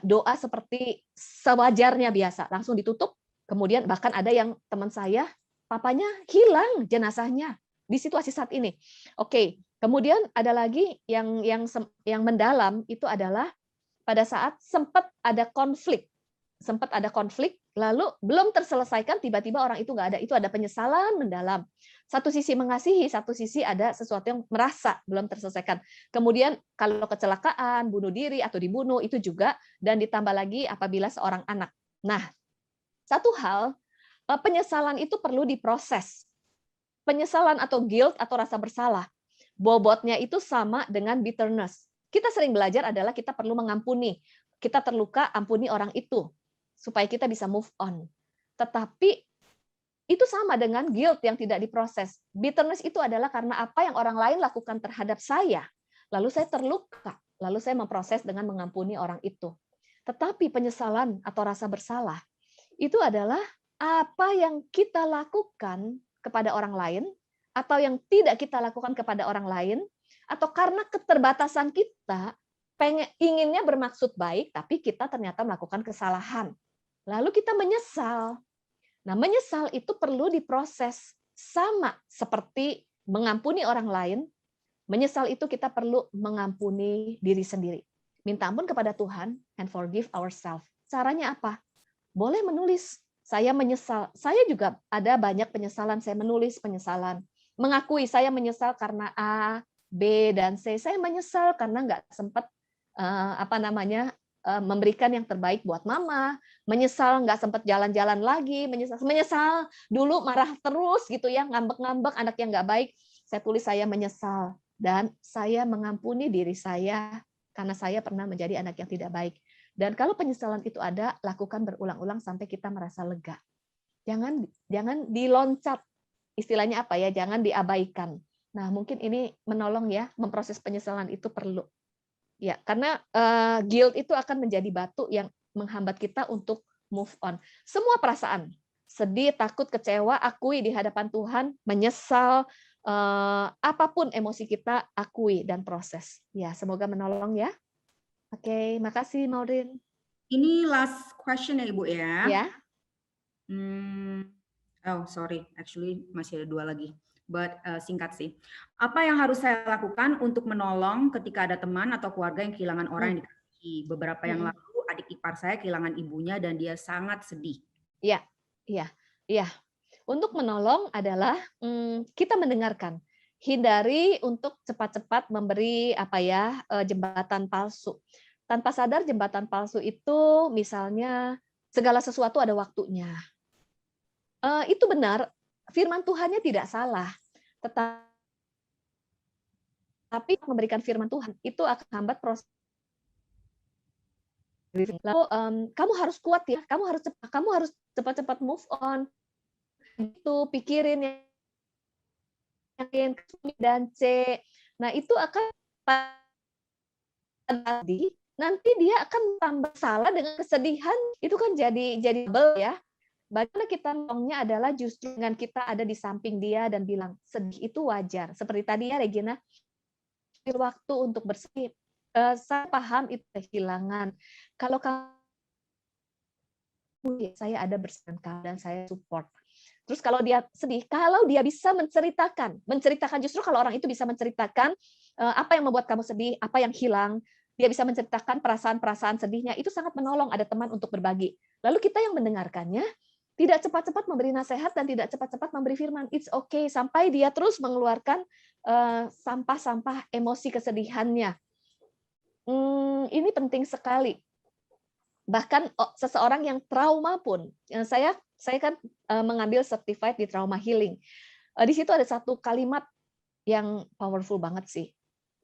doa seperti sewajarnya biasa, langsung ditutup. Kemudian bahkan ada yang teman saya, papanya hilang jenazahnya di situasi saat ini. Oke, kemudian ada lagi yang mendalam itu adalah pada saat sempat ada konflik sempat ada konflik, lalu belum terselesaikan, tiba-tiba orang itu nggak ada. Itu ada penyesalan mendalam. Satu sisi mengasihi, satu sisi ada sesuatu yang merasa belum terselesaikan. Kemudian kalau kecelakaan, bunuh diri atau dibunuh itu juga, dan ditambah lagi apabila seorang anak. Nah, satu hal, penyesalan itu perlu diproses. Penyesalan atau guilt atau rasa bersalah, bobotnya itu sama dengan bitterness. Kita sering belajar adalah kita perlu mengampuni. Kita terluka, ampuni orang itu supaya kita bisa move on. Tetapi itu sama dengan guilt yang tidak diproses. Bitterness itu adalah karena apa yang orang lain lakukan terhadap saya. Lalu saya terluka, lalu saya memproses dengan mengampuni orang itu. Tetapi penyesalan atau rasa bersalah itu adalah apa yang kita lakukan kepada orang lain atau yang tidak kita lakukan kepada orang lain, atau karena keterbatasan kita inginnya bermaksud baik tapi kita ternyata melakukan kesalahan. Lalu kita menyesal. Nah, menyesal itu perlu diproses sama seperti mengampuni orang lain. Menyesal itu kita perlu mengampuni diri sendiri. Minta ampun kepada Tuhan and forgive ourselves. Caranya apa? Boleh menulis. Saya menyesal. Saya juga ada banyak penyesalan. Saya menulis penyesalan. Mengakui saya menyesal karena A, B, dan C. Saya menyesal karena nggak sempat memberikan yang terbaik buat mama, menyesal nggak sempat jalan-jalan lagi, menyesal dulu marah terus gitu ya, ngambek-ngambek anak yang nggak baik. Saya tulis saya menyesal dan saya mengampuni diri saya karena saya pernah menjadi anak yang tidak baik. Dan kalau penyesalan itu ada, lakukan berulang-ulang sampai kita merasa lega. Jangan diloncat, istilahnya apa ya? Jangan diabaikan. Nah, mungkin ini menolong ya, memproses penyesalan itu perlu. Ya, karena guilt itu akan menjadi batu yang menghambat kita untuk move on. Semua perasaan, sedih, takut, kecewa, akui di hadapan Tuhan, menyesal, apapun emosi kita, akui dan proses. Ya, semoga menolong ya. Oke, makasih Maureen.
Ini last question ya Ibu ya.
Ya.
Oh, sorry, actually masih ada 2 lagi. But singkat sih. Apa yang harus saya lakukan untuk menolong ketika ada teman atau keluarga yang kehilangan orang yang dikasihi? Beberapa yang lalu adik ipar saya kehilangan ibunya dan dia sangat sedih.
Iya, iya. Untuk menolong adalah kita mendengarkan. Hindari untuk cepat-cepat memberi jembatan palsu. Tanpa sadar jembatan palsu itu misalnya segala sesuatu ada waktunya. Itu benar, firman Tuhannya tidak salah. Tetapi memberikan firman Tuhan itu akan hambat proses. Lalu kamu harus kuat ya, kamu harus cepat-cepat move on. Itu pikirin yang dan C. Nah, itu akan nanti dia akan tambah salah dengan kesedihan. Itu kan jadi double ya. Bagaimana kita nolongnya adalah justru dengan kita ada di samping dia dan bilang, sedih itu wajar. Seperti tadi ya Regina, waktu untuk bersedih. Saya paham itu kehilangan. Kalau kamu, saya ada bersama kamu dan saya support. Terus kalau dia sedih, kalau dia bisa menceritakan justru kalau orang itu bisa menceritakan apa yang membuat kamu sedih, apa yang hilang, dia bisa menceritakan perasaan-perasaan sedihnya, itu sangat menolong ada teman untuk berbagi. Lalu kita yang mendengarkannya, tidak cepat-cepat memberi nasihat dan tidak cepat-cepat memberi firman. It's okay sampai dia terus mengeluarkan sampah-sampah emosi kesedihannya. Ini penting sekali. Bahkan seseorang yang trauma pun, saya kan mengambil certified di trauma healing. Di situ ada satu kalimat yang powerful banget sih.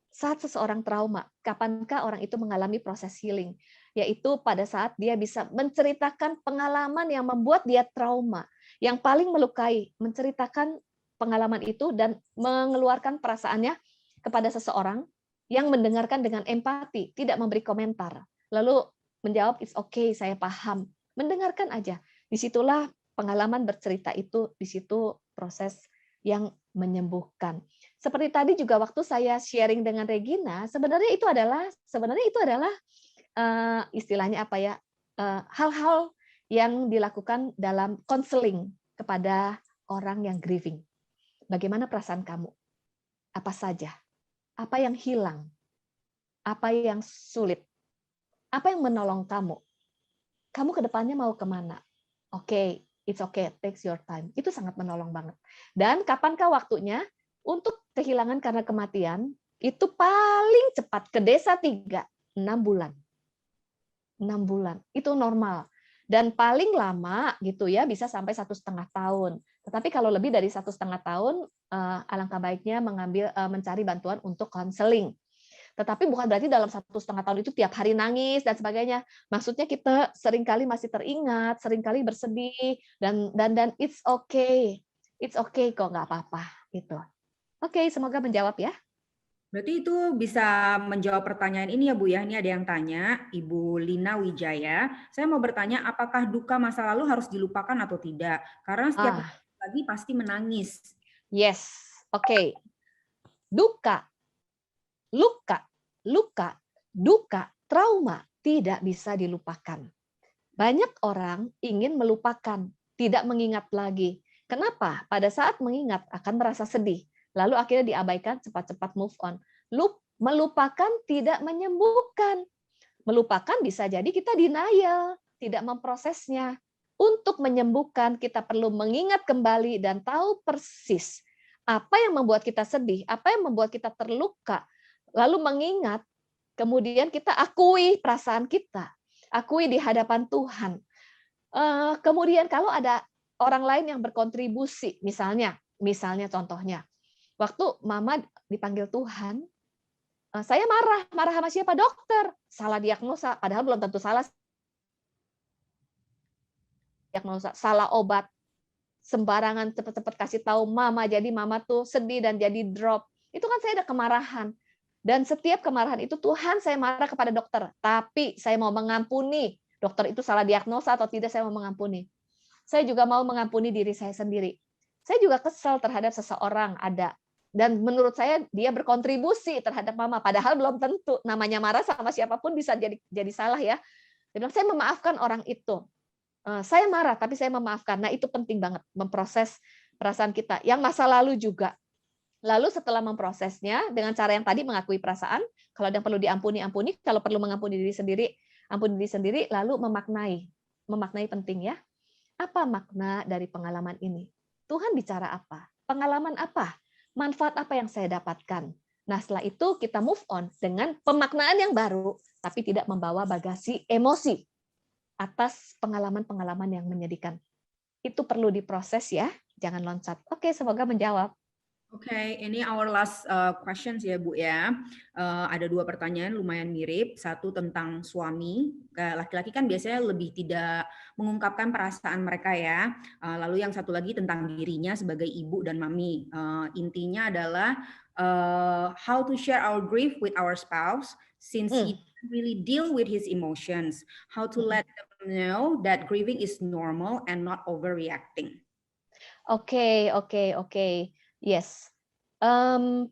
Saat seseorang trauma, kapankah orang itu mengalami proses healing? Yaitu pada saat dia bisa menceritakan pengalaman yang membuat dia trauma, yang paling melukai, menceritakan pengalaman itu dan mengeluarkan perasaannya kepada seseorang yang mendengarkan dengan empati, tidak memberi komentar. Lalu menjawab, it's okay, saya paham. Mendengarkan aja. Disitulah pengalaman bercerita itu, di situ proses yang menyembuhkan. Seperti tadi juga waktu saya sharing dengan Regina, sebenarnya itu adalah istilahnya apa ya, hal-hal yang dilakukan dalam counseling kepada orang yang grieving. Bagaimana perasaan kamu? Apa saja? Apa yang hilang? Apa yang sulit? Apa yang menolong kamu? kamu ke depannya mau kemana? Oke, it's okay, takes your time. Itu sangat menolong banget. Dan kapankah waktunya untuk kehilangan karena kematian? Itu paling cepat ke desa 3, 6 bulan. 6 bulan, itu normal. Dan paling lama gitu ya bisa sampai 1,5 tahun. Tetapi kalau lebih dari 1,5 tahun, alangkah baiknya mencari bantuan untuk konseling. Tetapi bukan berarti dalam 1,5 tahun itu tiap hari nangis dan sebagainya. Maksudnya kita seringkali masih teringat, seringkali bersedih, dan it's okay. It's okay kok, nggak apa-apa gitu. Oke, semoga menjawab ya.
Berarti itu bisa menjawab pertanyaan ini ya Bu ya. Ini ada yang tanya, Ibu Lina Wijaya. Saya mau bertanya, apakah duka masa lalu harus dilupakan atau tidak? Karena setiap lagi pasti menangis.
Yes, oke. Duka, luka, duka, trauma tidak bisa dilupakan. Banyak orang ingin melupakan, tidak mengingat lagi. Kenapa? Pada saat mengingat akan merasa sedih. Lalu akhirnya diabaikan, cepat-cepat move on. Melupakan tidak menyembuhkan. Melupakan bisa jadi kita denial, tidak memprosesnya. Untuk menyembuhkan, kita perlu mengingat kembali dan tahu persis apa yang membuat kita sedih, apa yang membuat kita terluka. Lalu mengingat, kemudian kita akui perasaan kita, akui di hadapan Tuhan. Kemudian kalau ada orang lain yang berkontribusi, misalnya contohnya, waktu Mama dipanggil Tuhan, saya marah sama siapa? Dokter. Salah diagnosa, padahal belum tentu salah diagnosa, salah obat, sembarangan cepet-cepet kasih tahu Mama, jadi Mama tuh sedih dan jadi drop. Itu kan saya ada kemarahan. Dan setiap kemarahan itu, Tuhan saya marah kepada dokter, tapi saya mau mengampuni. Dokter itu salah diagnosa atau tidak, saya mau mengampuni. Saya juga mau mengampuni diri saya sendiri. Saya juga kesal terhadap seseorang ada. Dan menurut saya dia berkontribusi terhadap Mama, padahal belum tentu. Namanya marah sama siapapun bisa jadi salah ya. Dia bilang, saya memaafkan orang itu. Saya marah, tapi saya memaafkan. Nah, itu penting banget, memproses perasaan kita. Yang masa lalu juga. Lalu setelah memprosesnya, dengan cara yang tadi mengakui perasaan, kalau ada yang perlu diampuni, ampuni. Kalau perlu mengampuni diri sendiri, ampuni diri sendiri, lalu memaknai. Memaknai penting ya. Apa makna dari pengalaman ini? Tuhan bicara apa? Pengalaman apa? Manfaat apa yang saya dapatkan? Nah, setelah itu kita move on dengan pemaknaan yang baru, tapi tidak membawa bagasi emosi atas pengalaman-pengalaman yang menyedihkan. Itu perlu diproses ya, jangan loncat. Oke, semoga menjawab.
Oke, ini our last questions ya Bu ya. Ada 2 pertanyaan lumayan mirip. Satu tentang suami. Laki-laki kan biasanya lebih tidak mengungkapkan perasaan mereka ya. Lalu yang satu lagi tentang dirinya sebagai ibu dan mami. Intinya adalah how to share our grief with our spouse since he really deal with his emotions. How to let them know that grieving is normal and not overreacting.
Oke. Yes.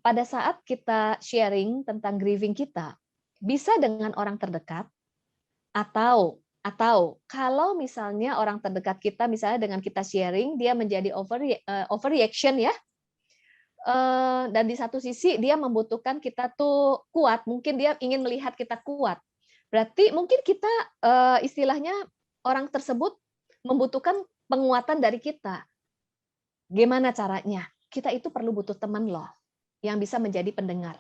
Pada saat kita sharing tentang grieving kita, bisa dengan orang terdekat, atau kalau misalnya orang terdekat kita, misalnya dengan kita sharing, dia menjadi overreaction ya, dan di satu sisi dia membutuhkan kita tuh kuat, mungkin dia ingin melihat kita kuat. Berarti mungkin kita istilahnya orang tersebut membutuhkan penguatan dari kita. Gimana caranya? Kita itu perlu butuh teman loh, yang bisa menjadi pendengar.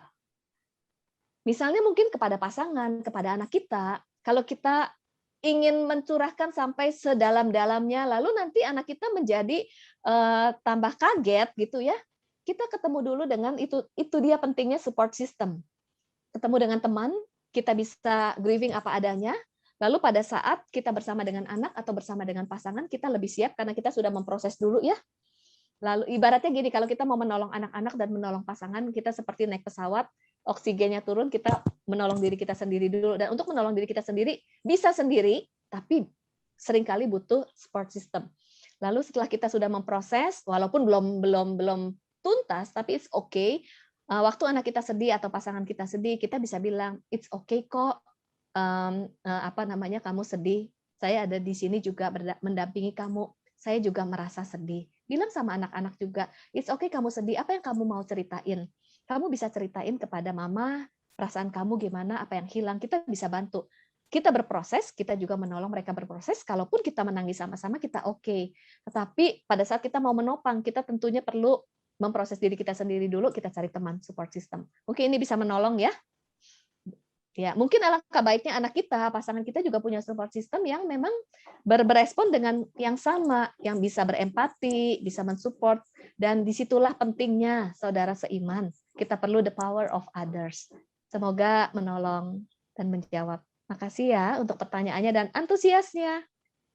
Misalnya mungkin kepada pasangan, kepada anak kita, kalau kita ingin mencurahkan sampai sedalam-dalamnya, lalu nanti anak kita menjadi tambah kaget gitu ya. Kita ketemu dulu dengan itu dia pentingnya support system. Ketemu dengan teman, kita bisa grieving apa adanya, lalu pada saat kita bersama dengan anak atau bersama dengan pasangan, kita lebih siap karena kita sudah memproses dulu ya. Lalu ibaratnya gini, kalau kita mau menolong anak-anak dan menolong pasangan, kita seperti naik pesawat, oksigennya turun, kita menolong diri kita sendiri dulu. Dan untuk menolong diri kita sendiri, bisa sendiri, tapi seringkali butuh support system. Lalu setelah kita sudah memproses, walaupun belum tuntas, tapi it's okay. Waktu anak kita sedih atau pasangan kita sedih, kita bisa bilang, it's okay kok. Kamu sedih. Saya ada di sini juga mendampingi kamu. Saya juga merasa sedih. Bilang sama anak-anak juga, it's okay kamu sedih, apa yang kamu mau ceritain? Kamu bisa ceritain kepada mama, perasaan kamu gimana, apa yang hilang, kita bisa bantu. kita berproses, kita juga menolong mereka berproses. Kalaupun kita menangis sama-sama, kita oke. Tetapi pada saat kita mau menopang, kita tentunya perlu memproses diri kita sendiri dulu, kita cari teman support system. Mungkin ini bisa menolong ya. Ya, mungkin alangkah baiknya anak kita, pasangan kita juga punya support system yang memang berespon dengan yang sama, yang bisa berempati, bisa mensupport, dan disitulah pentingnya saudara seiman. Kita perlu the power of others. Semoga menolong dan menjawab. Makasih ya untuk pertanyaannya dan antusiasnya.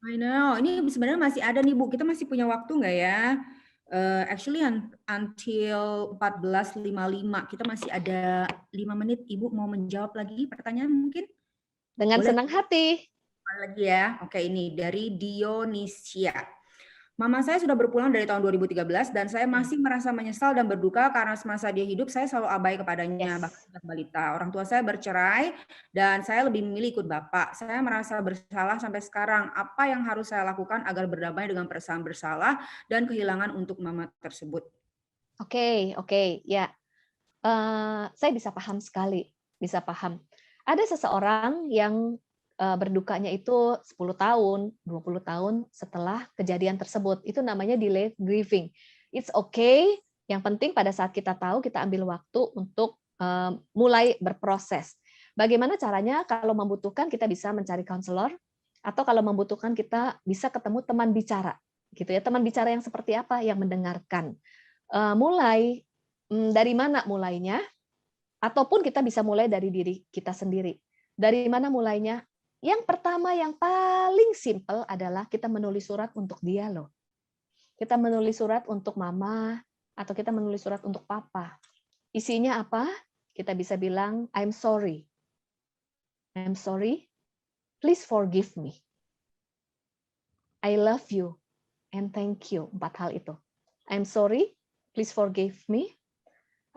I know, ini sebenarnya masih ada nih Bu, kita masih punya waktu nggak ya? Actually until 14.55, kita masih ada 5 menit. Ibu mau menjawab lagi pertanyaan mungkin?
Dengan
Boleh?
senang hati.
Lagi ya. Oke, ini dari Dionisia. Mama saya sudah berpulang dari tahun 2013 dan saya masih merasa menyesal dan berduka karena semasa dia hidup saya selalu abai kepadanya, bahkan sejak balita. Orang tua saya bercerai dan saya lebih memilih ikut bapak. Saya merasa bersalah sampai sekarang. Apa yang harus saya lakukan agar berdamai dengan perasaan bersalah dan kehilangan untuk mama tersebut?
Oke, ya. Saya bisa paham sekali, bisa paham. Ada seseorang yang berdukanya itu 10 tahun, 20 tahun setelah kejadian tersebut. Itu namanya delayed grieving. It's okay, yang penting pada saat kita tahu, kita ambil waktu untuk mulai berproses. Bagaimana caranya? Kalau membutuhkan kita bisa mencari konselor, atau kalau membutuhkan kita bisa ketemu teman bicara. Gitu ya, teman bicara yang seperti apa? Yang mendengarkan. Mulai dari mana mulainya? Ataupun kita bisa mulai dari diri kita sendiri. Dari mana mulainya? Yang pertama, yang paling simpel adalah kita menulis surat untuk dia loh. Kita menulis surat untuk mama, atau kita menulis surat untuk papa. Isinya apa? Kita bisa bilang, I'm sorry. I'm sorry. Please forgive me. I love you. And thank you. 4 hal itu. I'm sorry. Please forgive me.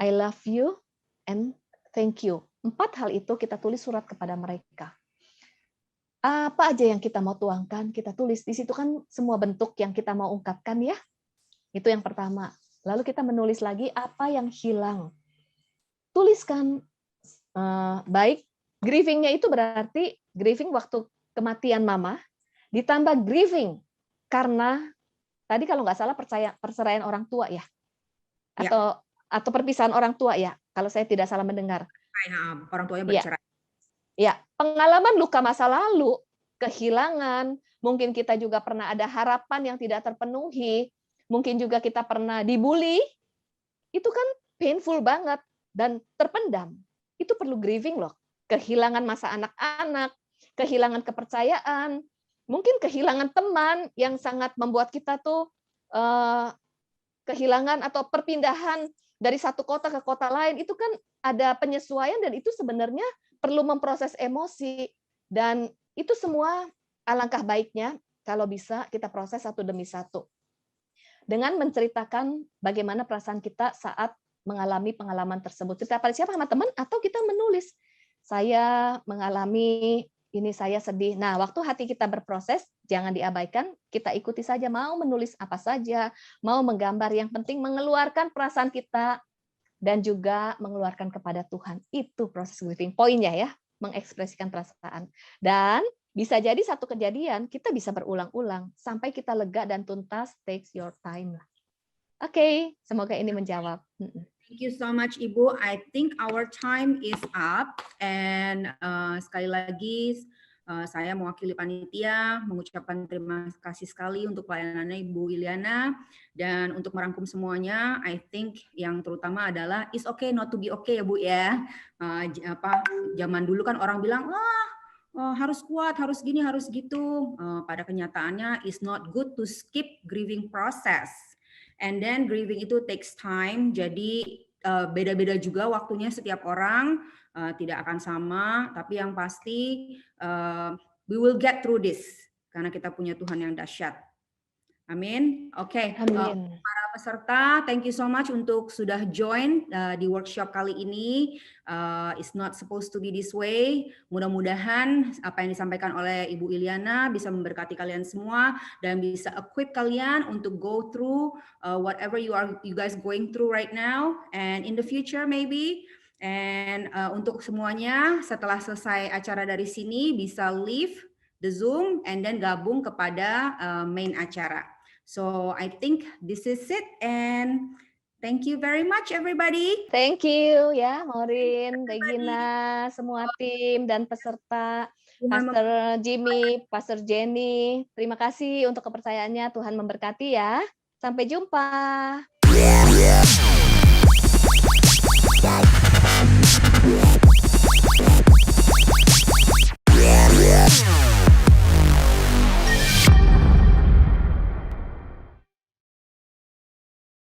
I love you. And thank you. 4 hal itu kita tulis surat kepada mereka. Apa aja yang kita mau tuangkan, kita tulis. Di situ kan semua bentuk yang kita mau ungkapkan ya. Itu yang pertama. Lalu kita menulis lagi apa yang hilang. Tuliskan. Baik, grieving-nya itu berarti grieving waktu kematian mama, ditambah grieving karena tadi kalau nggak salah perceraian orang tua ya. Atau perpisahan orang tua ya, kalau saya tidak salah mendengar.
Orang tuanya bercerai.
Ya, pengalaman luka masa lalu, kehilangan, mungkin kita juga pernah ada harapan yang tidak terpenuhi, mungkin juga kita pernah dibully, itu kan painful banget dan terpendam. Itu perlu grieving loh. Kehilangan masa anak-anak, kehilangan kepercayaan, mungkin kehilangan teman yang sangat membuat kita tuh kehilangan atau perpindahan dari satu kota ke kota lain, itu kan ada penyesuaian dan itu sebenarnya perlu memproses emosi, dan itu semua alangkah baiknya kalau bisa kita proses satu demi satu. Dengan menceritakan bagaimana perasaan kita saat mengalami pengalaman tersebut. Cerita pada siapa? Sama teman atau kita menulis. Saya mengalami ini, saya sedih. Nah, waktu hati kita berproses, jangan diabaikan, kita ikuti saja, mau menulis apa saja, mau menggambar, yang penting mengeluarkan perasaan kita dan juga mengeluarkan kepada Tuhan. Itu proses grieving. Poinnya ya, mengekspresikan perasaan. Dan bisa jadi satu kejadian, kita bisa berulang-ulang sampai kita lega dan tuntas. Takes your time. Oke, semoga ini menjawab.
Thank you so much, Ibu. I think our time is up. And sekali lagi, saya mewakili panitia mengucapkan terima kasih sekali untuk pelayanannya Ibu Iliana. Dan untuk merangkum semuanya, I think yang terutama adalah it's okay not to be okay ya Bu ya. Zaman dulu kan orang bilang, harus kuat, harus gini, harus gitu. Pada kenyataannya, it's not good to skip grieving process. And then grieving itu takes time, jadi beda-beda juga waktunya setiap orang, tidak akan sama, tapi yang pasti we will get through this, karena kita punya Tuhan yang dahsyat. Amin. Oke. Para peserta, thank you so much untuk sudah join di workshop kali ini. It's not supposed to be this way. Mudah-mudahan apa yang disampaikan oleh Ibu Iliana bisa memberkati kalian semua dan bisa equip kalian untuk go through whatever you guys going through right now and in the future maybe. And untuk semuanya, setelah selesai acara dari sini, bisa leave the Zoom and then gabung kepada main acara. So I think this is it, and thank you very much, everybody.
Thank you ya, Maureen, Regina, semua tim dan peserta, Pastor Jimmy, Pastor Jenny. Terima kasih untuk kepercayaannya. Tuhan memberkati ya. Sampai jumpa.